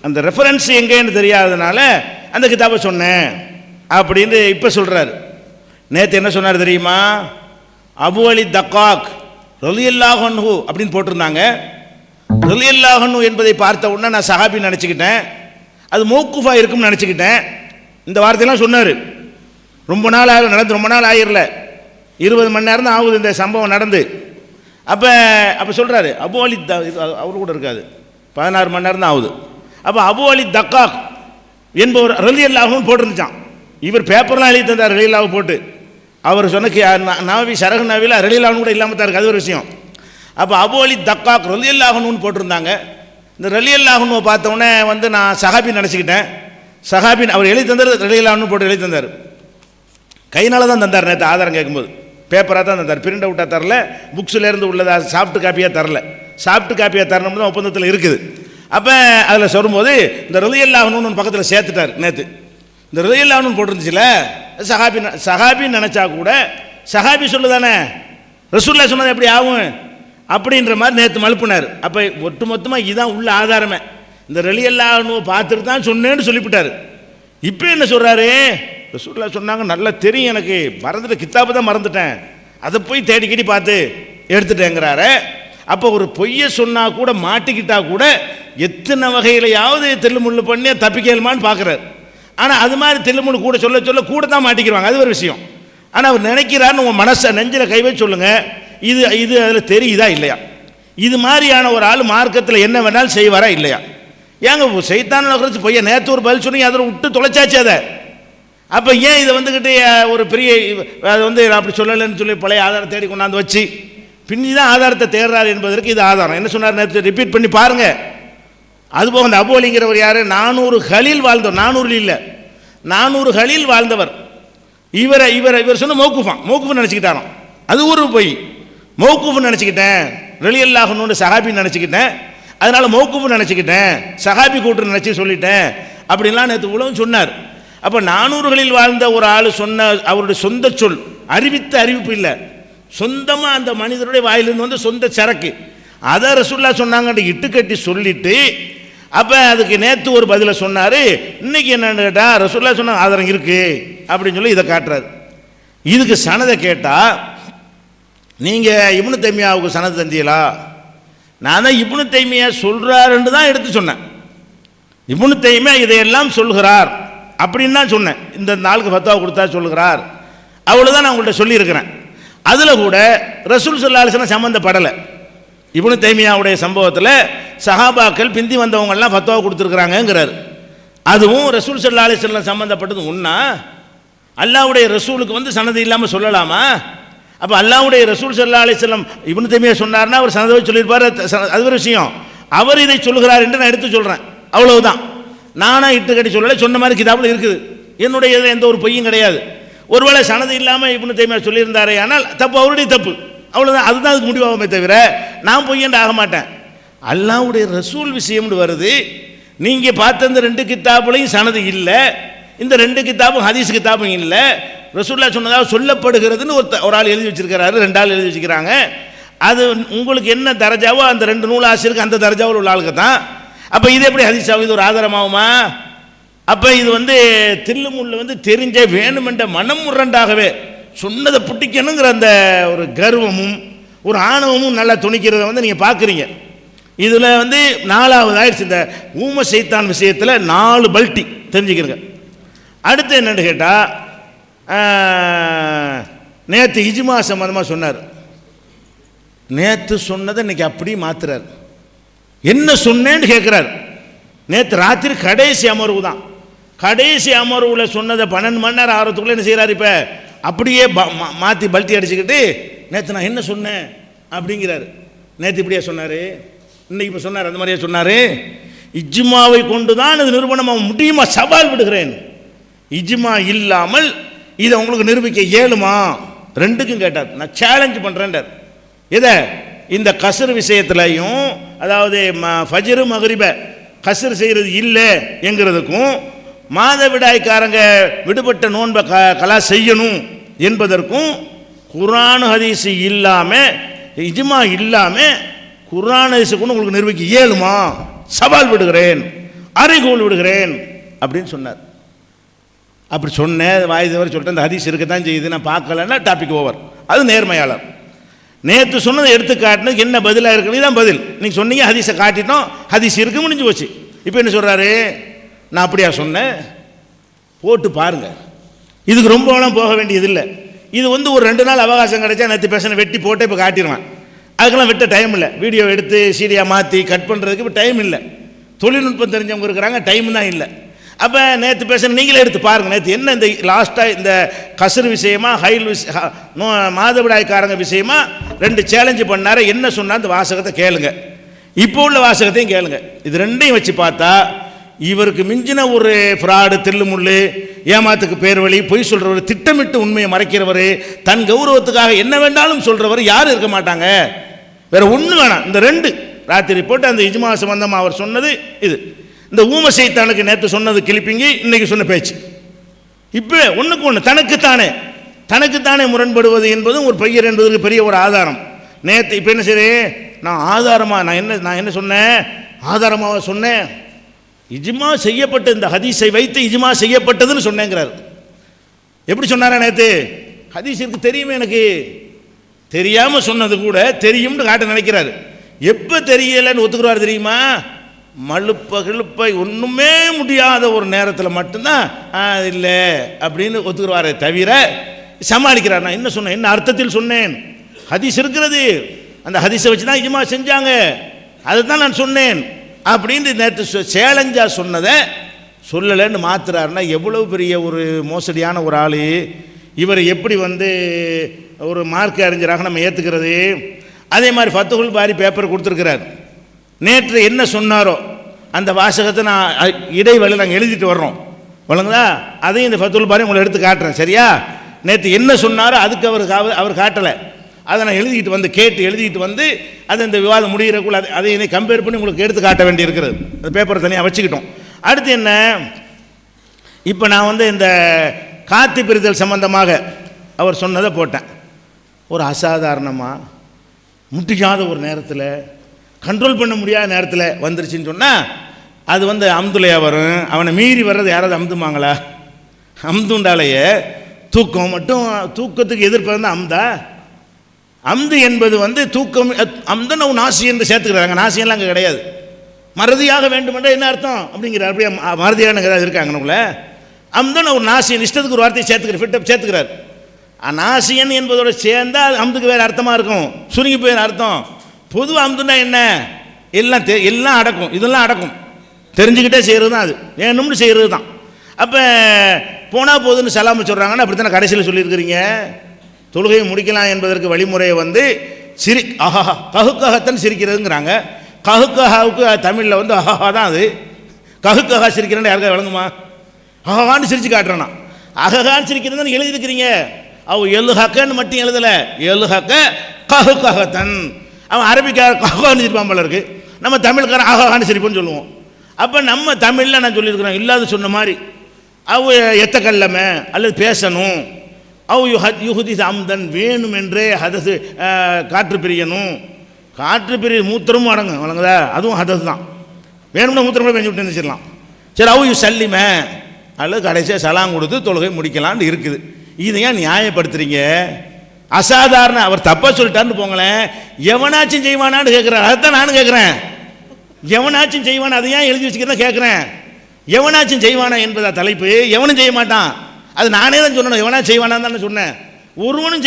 அந்த ரெஃபரன்ஸ் எங்கேன்னு தெரியாததுனால அந்த கிதாபை சொன்னேன் அப்படின்னு இப்போ சொல்கிறாரு. நேற்று என்ன சொன்னார் தெரியுமா? அபு அலி தக்காக் ரலியல்லாஹு அன்ஹு அப்படின்னு போட்டிருந்தாங்க. ரலியல்லாஹு அன்ஹு என்பதை பார்த்த உடனே நான் சஹாபி நினச்சிக்கிட்டேன், அது மௌக்குஃபாக இருக்கும்னு நினச்சிக்கிட்டேன். இந்த வார்த்தையெல்லாம் சொன்னார். ரொம்ப நாள் நடந்து, ரொம்ப நாள் ஆகிரல, 20 மணி நேரம் தான் ஆகுது இந்த சம்பவம் நடந்து. அப்போ சொல்கிறாரு அபு அலி அவரு கூட இருக்காது, 16 மணி நேரம் தான் ஆகுது. அப்போ அபு அலி தக்காக் என்பவர் ரலியல்லாஹுன்னு போட்டிருந்துச்சான். இவர் பேப்பர்லாம் எழுதி தந்தார் ரலியல்லாஹு போட்டு. அவர் சொன்ன நவவி சரகு நவியில் ரலியல்லாஹு கூட இல்லாமல் தான் இருக்குது, அது ஒரு விஷயம். அப்போ அபு அலி தக்காக் ரலியல்லாஹு அன்ஹுன்னு போட்டிருந்தாங்க. இந்த ரலியல்லாஹு அன்ஹுவை பார்த்தோன்னே வந்து நான் சஹாபி நினச்சிக்கிட்டேன். சஹாபின் அவர் எழுதி தந்தார், ரலியல்லாஹு அன்ஹு போட்டு எழுதி தந்தார். கையினால தான் தந்தார். நேற்று ஆதாரம் கேட்கும்போது பேப்பராக தான் தந்தார், பிரிண்ட் அவுட்டாக தரல, புக்ஸ்லேருந்து உள்ளதா சாஃப்ட் காப்பியாக தரல. சாஃப்ட் காப்பியாக தரணும்னு தான் ஒப்பந்தத்தில் இருக்குது. அப்போ அதில் சொல்லும்போது இந்த ரலியல்லாஹு அன்ஹுன்னு பக்கத்தில் சேர்த்துட்டார். நேற்று இந்த ரலியல்லாஹு அன்ஹு போட்டிருந்துச்சுல, சஹாபின்னு நினச்சா கூட சஹாபி சொல்லுதானே, ரசூலுல்லாஹ் சொன்னது எப்படி ஆகும் அப்படின்ற மாதிரி நேற்று மழுப்பினார். அப்போ ஒட்டு மொத்தமாக இதுதான் உள்ள ஆதாரமே. இந்த ரலியல்லாஹு அன்ஹு பார்த்துட்டு தான் சொன்னேன்னு சொல்லிவிட்டார். இப்போ என்ன சொல்கிறாரு, ரசூலுல்லாஹ் சொன்னாங்க நல்லா தெரியும், எனக்கு மறந்துட்டு கித்தாபு தான் மறந்துட்டேன், அதை போய் தேடிக்கிட்டி பார்த்து எடுத்துட்டேங்கிறாரு. அப்போ ஒரு பொய்யை சொன்னால் கூட மாட்டிக்கிட்டா கூட எத்தனை வகையிலையாவது தெல்லுமுள்ளு பண்ணி தப்பிக்கலுமான்னு பார்க்குறாரு. ஆனால் அது மாதிரி தெல்லுமுள்ளு கூட சொல்ல சொல்ல கூட தான் மாட்டிக்கிறாங்க, அது ஒரு விஷயம். ஆனால் அவர் நினைக்கிறாருன்னு உங்கள் மனசை நெஞ்சில் கை வச்சு சொல்லுங்கள், இது இது அதில் தெரியுதா இல்லையா? இது மாதிரியான ஒரு ஆள் மார்க்கத்தில் என்ன வேணாலும் செய்வாரா இல்லையா? ஏங்க சைத்தான குறித்து பொய்ய நேற்று ஒரு பதில் சொன்னீங்க, அதில் விட்டு தொலைச்சாச்சு அதை. அப்போ ஏன் இதை வந்துக்கிட்டு ஒரு பெரிய அதை வந்து அப்படி சொல்லலைன்னு சொல்லி பழைய ஆதாரம் தேடி கொண்டாந்து வச்சு பின்னி தான் ஆதாரத்தை தேடுறாரு என்பதற்கு இது ஆதாரம். என்ன சொன்னார் நேற்று ரிப்பீட் பண்ணி பாருங்கள். அதுபோக அந்த அபு அலிங்கிறவர் யார், 400 ஹலீல் வாழ்ந்தவர், 400 இல்லை 400 ஹலீல் வாழ்ந்தவர். இவர் சொன்ன மௌக்குஃபுன்னு நினச்சிக்கிட்டாராம், அது ஒரு பொய். மௌக்குஃபுன்னு நினச்சிக்கிட்டேன், ரலியல்லாஹு அன்ஹு சஹாபின்னு நினச்சிக்கிட்டேன், அதனால் மௌக்குஃபுன்னு நினச்சிக்கிட்டேன், சஹாபி கூட்டு நினச்சி சொல்லிட்டேன் அப்படின்லாம் நேற்று உலகம் சொன்னார். அப்போ 400களில் வாழ்ந்த ஒரு ஆள் சொன்ன அவருடைய சொந்த சொல், அறிவித்த அறிவிப்பு இல்லை, சொந்தமாக அந்த மனிதருடைய வாயிலிருந்து வந்து சொந்த சரக்கு, அதை ரசூலுல்லாஹ் சொன்னாங்கன்னு இட்டுக்கட்டி சொல்லிட்டு அப்போ அதுக்கு நேற்று ஒரு பதிலை சொன்னார். இன்னைக்கு என்னன்னு கேட்டால் ரசூலுல்லாஹ் சொன்ன ஆதாரம் இருக்குது அப்படின்னு சொல்லி இதை காட்டுறாரு. இதுக்கு சனதை கேட்டால் நீங்கள் இப்னு தைமியாவுக்கு சனது தந்தீங்களா? நான் தான் இப்னு தைமியா சொல்கிறாருன்னு தான் எடுத்து சொன்னேன். இப்னு தைமியா இதையெல்லாம் சொல்கிறார் அப்படின்னு தான் சொன்னேன். இந்த நாளுக்கு ஃபத்வா கொடுத்தா சொல்கிறார், அவ்வளோதான் நான் உங்கள்கிட்ட சொல்லியிருக்கிறேன். அதில் கூட ரசூல் ஸல்லல்லாஹு அலைஹி வஸல்லம் சம்மந்தப்படலை. இப்னு தைமியாவுடைய சம்பவத்தில் சஹாபாக்கள் பிந்தி வந்தவங்கெல்லாம் ஃபத்வா கொடுத்துருக்குறாங்கங்கிறார். அதுவும் ரசூல் ஸல்லல்லாஹு அலைஹி வஸல்லம் சம்மந்தப்பட்டது ஒன்றா? அல்லாஹ்வுடைய ரசூலுக்கு வந்து சனது இல்லாமல் சொல்லலாமா? அப்போ அல்லாஹ்வுடைய ரசூல் ஸல்லல்லாஹு அலைஹி வஸல்லம் இப்னு தைமியா சொன்னார்னா அவர் சனதை சொல்லியிருப்பார், அது ஒரு விஷயம். அவர் இதை சொல்கிறார் என்று நான் எடுத்து சொல்கிறேன், அவ்வளவுதான். நானாக இட்டுக்கட்டி சொல்லலை, சொன்ன மாதிரி கிதாபில் இருக்குது, என்னுடைய எந்த ஒரு பொய்யும் கிடையாது. ஒருவேளை சனது இல்லாமல் இப்னு தைமியா சொல்லியிருந்தாரே ஆனால் தப்பு அவருடைய தப்பு, அவ்வளோதான். அதுதான் அதுக்கு முடிவாகுமே தவிர நான் பொய்யண்டு ஆக மாட்டேன். அல்லாஹ்வுடைய ரசூல் விஷயம்னு வருது. நீங்கள் பார்த்த இந்த 2 கித்தாபுலையும் சனது இல்லை, இந்த 2 கித்தாபும் ஹதீஸ் கித்தாபும் இல்லை. ரசூலுல்லாஹ் சொன்னதாக சொல்லப்படுகிறதுன்னு ஒரு ஆள் எழுதி வச்சிருக்கிறாரு, 2 ஆள் எழுதி வச்சுக்கிறாங்க. அது உங்களுக்கு என்ன தரஜாவோ அந்த 2 நூல் ஆசிரியருக்கு அந்த தரஜாவில் உள்ள ஆளுக்கு தான். அப்போ இது எப்படி ஹதீஸ் ஆகும்? இது ஒரு ஆதாரமாகுமா? அப்போ இது வந்து தில்லுமுள்ள வந்து தெரிஞ்ச வேணுமென்ற மனம் முரண்டாகவே சொன்னதை பிடிக்கணுங்கிற அந்த ஒரு கர்வமும் ஒரு ஆணவமும் நல்லா துணிக்கிறத வந்து நீங்கள் பார்க்குறீங்க. இதில் வந்து 4வது ஆயிடுச்சு இந்த ஊம சைத்தான் விஷயத்தில் 4 பல்ட்டி தெரிஞ்சுக்கிறங்க. அடுத்து என்னென்னு கேட்டால் நேற்று இஜ்மா சம்மந்தமாக சொன்னார். நேற்று சொன்னதை இன்னைக்கு அப்படியே மாத்துறார். என்ன சொன்னேன்னு கேட்குறார். நேற்று ராத்திரி கடைசி அமர்வு தான், கடைசி அமர்வில் சொன்னதை 12 மணி நேரம் ஆகிறதுக்குள்ளே என்ன செய்கிறார், இப்போ அப்படியே மாற்றி பல்ட்டி அடிச்சுக்கிட்டு நேற்று நான் என்ன சொன்னேன் அப்படிங்கிறார். நேற்று இப்படியா சொன்னார், இன்னைக்கு இப்போ சொன்னார், அந்த மாதிரியே சொன்னார். இஜ்மாவை கொண்டு தான் இது நிரூபணமாக முடியுமா? சவால் விடுகிறேன். இஜ்மா இல்லாமல் இதை உங்களுக்கு நிரூபிக்க இயலுமா? 2க்கும் கேட்டார். நான் சேலஞ்சு பண்ணுறேன்டார். எதை? இந்த கஸ்ர் விஷயத்துலையும், அதாவது ஃபஜ்ரு மக்ரிபை கஸ்ர் செய்கிறது இல்லை என்கிறதுக்கும், மாதவிடாய்க்காரங்க விடுபட்ட நோன்பை கலா செய்யணும் என்பதற்கும் குர்ஆன் ஹதீஸ் இல்லாமல் இஜ்மா இல்லாமல் குர்ஆன் ஹதீஸை கொண்டு உங்களுக்கு நிரூபிக்க இயலுமா? சவால் விடுகிறேன், அறைகோல் விடுகிறேன் அப்படின்னு சொன்னார். அப்படி சொன்னேன், வாய் தவிர சொல்லிட்டு அந்த ஹதீஸ் இருக்கத்தான் செய்யுது, நான் பார்க்கலன்னா டாபிக் ஓவர். அது நேர்மையாளர். நேற்று சொன்னதை எடுத்து காட்டினது என்ன பதிலாக இருக்குன்னு தான் பதில். நீங்கள் சொன்னீங்க ஹதீஸை காட்டிட்டோம், ஹதீஸ் இருக்கு, முடிஞ்சு போச்சு. இப்போ என்ன சொல்கிறாரு, நான் அப்படியா சொன்னேன், போட்டு பாருங்க. இதுக்கு ரொம்பலாம் போக வேண்டியதில்லை. இது வந்து ஒரு 2 நாள் அவகாசம் கிடைச்சா நேற்று பேசின வெட்டி போட்டு இப்போ காட்டிடுவேன். அதுக்கெல்லாம் விட்ட டைம் இல்லை. வீடியோ எடுத்து சீடியாக மாற்றி கட் பண்ணுறதுக்கு இப்போ டைம் இல்லை. தொழில்நுட்பம் தெரிஞ்சவங்க இருக்கிறாங்க, டைம் தான் இல்லை. அப்போ நேற்று பேசுகிற நீங்களே எடுத்து பாருங்கள். நேற்று என்ன இந்த லாஸ்ட்டாக இந்த கசர் விஷயமா ஹைல் மாதவிடாய்க்காரங்க விஷயமா 2 சேலஞ்சு பண்ணார. என்ன சொன்னால் இந்த வாசகத்தை கேளுங்க, இப்போ உள்ள வாசகத்தையும் கேளுங்க. இது ரெண்டையும் வச்சு பார்த்தா இவருக்கு மிஞ்சின ஒரு ஃப்ராடு, தில்லுமுள்ளு, ஏமாத்துக்கு பேர் வழி, பொய் சொல்கிறவர், திட்டமிட்டு உண்மையை மறைக்கிறவர், தன் கௌரவத்துக்காக என்ன வேண்டாலும் சொல்கிறவர் யாரும் இருக்க மாட்டாங்க. வேற ஒன்று வேணாம். இந்த 2 ராத்திரி போட்டு அந்த இஜ்மா சம்பந்தமாக அவர் சொன்னது இது. இந்த ஊம சைத்தானுக்கு நேற்று சொன்னது கிளிப்பிங்கி, இன்னைக்கு சொன்ன பேச்சு. இப்போ ஒன்றுக்கு ஒன்று தனக்குத்தானே முரண்படுவது என்பதும் ஒரு பெயர் என்பதற்கு பெரிய ஒரு ஆதாரம். நேற்று இப்போ என்ன சரி நான் ஆதாரமாக நான் என்ன சொன்னேன், ஆதாரமாக சொன்னேன், இஜ்மா செய்யப்பட்ட இந்த ஹதீஸை வைத்து இஜ்மா செய்யப்பட்டதுன்னு சொன்னேங்கிறார். எப்படி சொன்னாரா நேற்று? ஹதீஸ் இருக்கு தெரியுமே, எனக்கு தெரியாமல் சொன்னது கூட தெரியும்னு காட்ட நினைக்கிறாரு. எப்போ தெரியலைன்னு ஒத்துக்குறாரு தெரியுமா? மழுப்ப ஒன்றுமே முடியாத ஒரு நேரத்தில் மட்டும்தான் இல்லை அப்படின்னு ஒத்துக்குறாரே தவிர சமாளிக்கிறார். நான் என்ன சொன்னேன், என்ன அர்த்தத்தில் சொன்னேன்? ஹதீஸ் இருக்கிறது, அந்த ஹதீஸை வச்சு தான் இஜ்மா செஞ்சாங்க, அதை தான் நான் சொன்னேன் அப்படின்னு நேற்று சேலஞ்சாக சொன்னதை சொல்லலைன்னு மாத்துறாருன்னா எவ்வளவு பெரிய ஒரு மோசடியான ஒரு ஆள். இவர் எப்படி ஒரு மார்க் அறிஞராக நம்ம ஏற்றுக்கிறது? அதே மாதிரி ஃபத்துஹுல் பாரி பேப்பர் கொடுத்துருக்கிறார். நேற்று என்ன சொன்னாரோ அந்த வாசகத்தை நான் இடைவெளி நாங்கள் எழுதிட்டு வர்றோம் வழங்குதா, அதையும் இந்த ஃபத்துஹுல் பாரி உங்களை எடுத்து காட்டுறேன். சரியா? நேற்று என்ன சொன்னாரோ அதுக்கு அவர் காட்டலை, அதை நான் எழுதிக்கிட்டு வந்து அதை இந்த விவாதம் முடிகிறக்குள்ள அதை கம்பேர் பண்ணி உங்களுக்கு எடுத்து காட்ட வேண்டி இருக்கிறது. அந்த பேப்பரை தனியாக வச்சுக்கிட்டோம். அடுத்து என்ன, இப்போ நான் இந்த காத்தி பிரித்தல் சம்பந்தமாக அவர் சொன்னதை போட்டேன். ஒரு அசாதாரணமாக முட்டிக்காத ஒரு நேரத்தில், கண்ட்ரோல் பண்ண முடியாத நேரத்தில் வந்துருச்சுன்னு சொன்னால் அது அம்துலையா வரும். அவனை மீறி வர்றது யாராவது அம்துமாங்களா? அம்துண்டாலேயே தூக்கம் மட்டும், தூக்கத்துக்கு எதிர்ப்பு அம்தா. அம்து என்பது தூக்கம், அம்தன் நாசி என்று சேர்த்துக்கிறாங்க. நாசியெல்லாம் அங்கே கிடையாது. மறதியாக வேண்டுமென்ற என்ன அர்த்தம் அப்படிங்கிறார். அப்படியே மறதியான ஏதாவது இருக்காங்கன்னு அம்தன் ஒரு நாசியன் இஷ்டத்துக்கு ஒரு வார்த்தையை சேர்த்துக்கிறார். நாசியன் என்பதோட சேர்ந்தால் அம்துக்கு வேறு அர்த்தமாக இருக்கும், சுருங்கி போயிற அர்த்தம். பொதுவாக அம்துன்னா என்ன, எல்லாம் அடக்கும், இதெல்லாம் அடக்கும், தெரிஞ்சுக்கிட்டே செய்கிறது தான், அது வேணும்னு செய்கிறது தான். அப்போ போனால் போதுன்னு சலாம சொல்கிறாங்கன்னா அப்படி தானே கடைசியில் சொல்லியிருக்கிறீங்க. தொழுகையை முடிக்கலாம் என்பதற்கு வழிமுறையை ஆஹா கஹுக்கஹத்தன் சிரிக்கிறதுங்கிறாங்க. கஹுக்கஹாவுக்கு தமிழில் அஹஹா தான். அது கஹுக்கஹா சிரிக்கிறேன்னு யாருக்கா விளங்குமா? அஹஹான்னு சிரித்து காட்டுறேன்னா அஹஹான்னு சிரிக்கிறதுன்னு எழுதியிருக்கிறீங்க. அவ எழுஹக்கன்னு மட்டும் எழுதலை, எழுஹக்க கஹுக்கஹத்தன். அவன் அரபிக்கார கஹான்னு சிரிப்பான் போல இருக்கு, நம்ம தமிழ்காரன் அஹஹான்னு சிரிப்புன்னு சொல்லுவோம். அப்போ நம்ம தமிழில் நான் சொல்லியிருக்கிறேன் இல்லாத சொன்ன மாதிரி அவ எத்த கல்லமை அல்லது பேசணும், யுஹதி அம்தன் வேணும் என்றே ஹதசு காற்று பிரியணும். காற்று பிரிய மூத்திரமும் அடங்கும் வழங்குதா, அதுவும் ஹதஸ் தான். வேணும்னா மூத்திரம் கூட பெஞ்சு விட்டு நினச்சிடலாம். சரி சல்லிம அல்லது கடைசியாக சலாம் கொடுத்து தொழுகை முடிக்கலான்னு இருக்குது. இதை ஏன் நியாயப்படுத்துறீங்க? அசாதாரண அவர் தப்பாக சொல்லிட்டாருன்னு போங்களேன், எவனாச்சும் செய்வானான்னு கேட்குறாரு. அதுதான் நானும் கேட்குறேன், எவனாச்சும் செய்வானா அதை ஏன் எழுதி வச்சுக்கிறதா கேட்குறேன். எவனாச்சும் செய்வானா என்பதா தலைப்பு, எவனும் செய்ய மாட்டான். அது நானே தான் சொன்னேன், எவனாச்சும் செய்வானான்னு தானே சொன்னேன். ஒருவனும்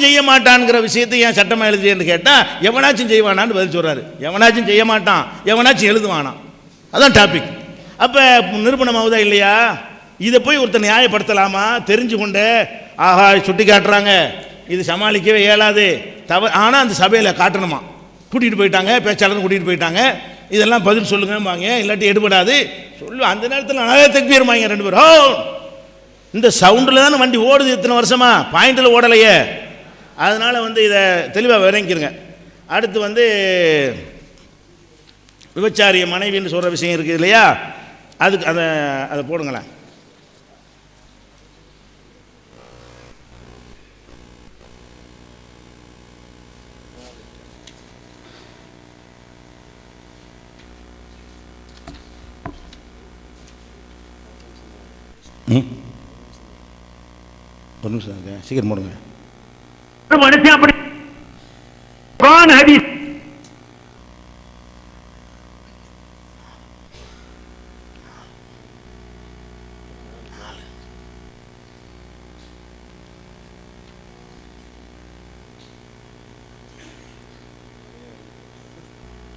செய்ய மாட்டான்ங்கிற விஷயத்தை ஏன் சட்டமாக எழுதுன்னு கேட்டால் எவனாச்சும் செய்வானான்னு பதில் சொல்கிறாரு. எவனாச்சும் செய்ய மாட்டான், எவனாச்சும் எழுதுவானா, அதான் டாபிக். அப்போ நிரூபணமாகுதா இல்லையா? இதை போய் ஒருத்தர் நியாயப்படுத்தலாமா? தெரிஞ்சு கொண்டு ஆஹா சுட்டி காட்டுறாங்க, இது சமாளிக்கவே இயலாது தவறு. ஆனால் அந்த சபையில் காட்டணுமா, கூட்டிகிட்டு போயிட்டாங்க, பேச்சாளர் கூட்டிகிட்டு போயிட்டாங்க, இதெல்லாம் பதில் சொல்லுங்கம்பாங்க, இல்லாட்டி எடுபடாது சொல்லு. அந்த நேரத்தில் நிறைய தக்பீர்மாங்க 2 பேரும். இந்த சவுண்டில் தானே வண்டி ஓடுது இத்தனை வருஷமா, பாயிண்டில் ஓடலையே. அதனால் இதை தெளிவாக விளங்கிக்கிறங்க. அடுத்து விபச்சாரிய மனைவின்னு சொல்கிற விஷயம் இருக்குது இல்லையா, அதுக்கு அதை போடுங்களேன். ஒரு நிமிஷம் சீக்கிரம் போடுங்க. மனுஷன் அப்படி குர்ஆன் ஹதீஸ்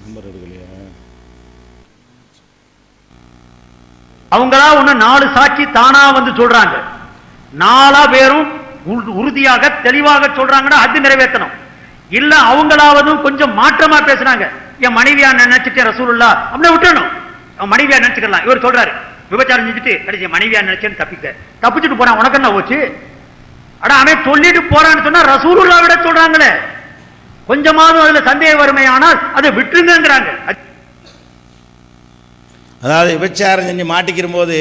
நம்பர் எடுக்கலையா? அவங்களா ஒண்ணு 4 சாட்சி தானா வந்து சொல்றாங்க, 4 பேரும் உறுதியாக தெளிவாக சொல்றாங்கன்னா அது நிறைவேற்றணும். இல்ல அவங்களாவது கொஞ்சம் மாற்றமா பேசுறாங்க, என் மனைவியா நினைச்சிட்டேன் ரசூலுல்லாஹ் அப்படியே விட்டுறணும். அவன் மனைவியா நினைச்சுக்கலாம். இவர் சொல்றாரு விபச்சாரம் செஞ்சுட்டு கடைசி மனைவியா நினைச்சேன்னு தப்பிச்சுட்டு போறான், உனக்கு என்ன போச்சு? அட அவன் சொல்லிட்டு போறான்னு சொன்னா ரசூலுல்லாஹ் விட சொல்றாங்களே, கொஞ்சமாவது அதுல சந்தேகம் வறுமையானால் அதை விட்டுருங்கிறாங்க. அதாவது விபச்சாரம் செஞ்சு மாட்டிக்கிற போது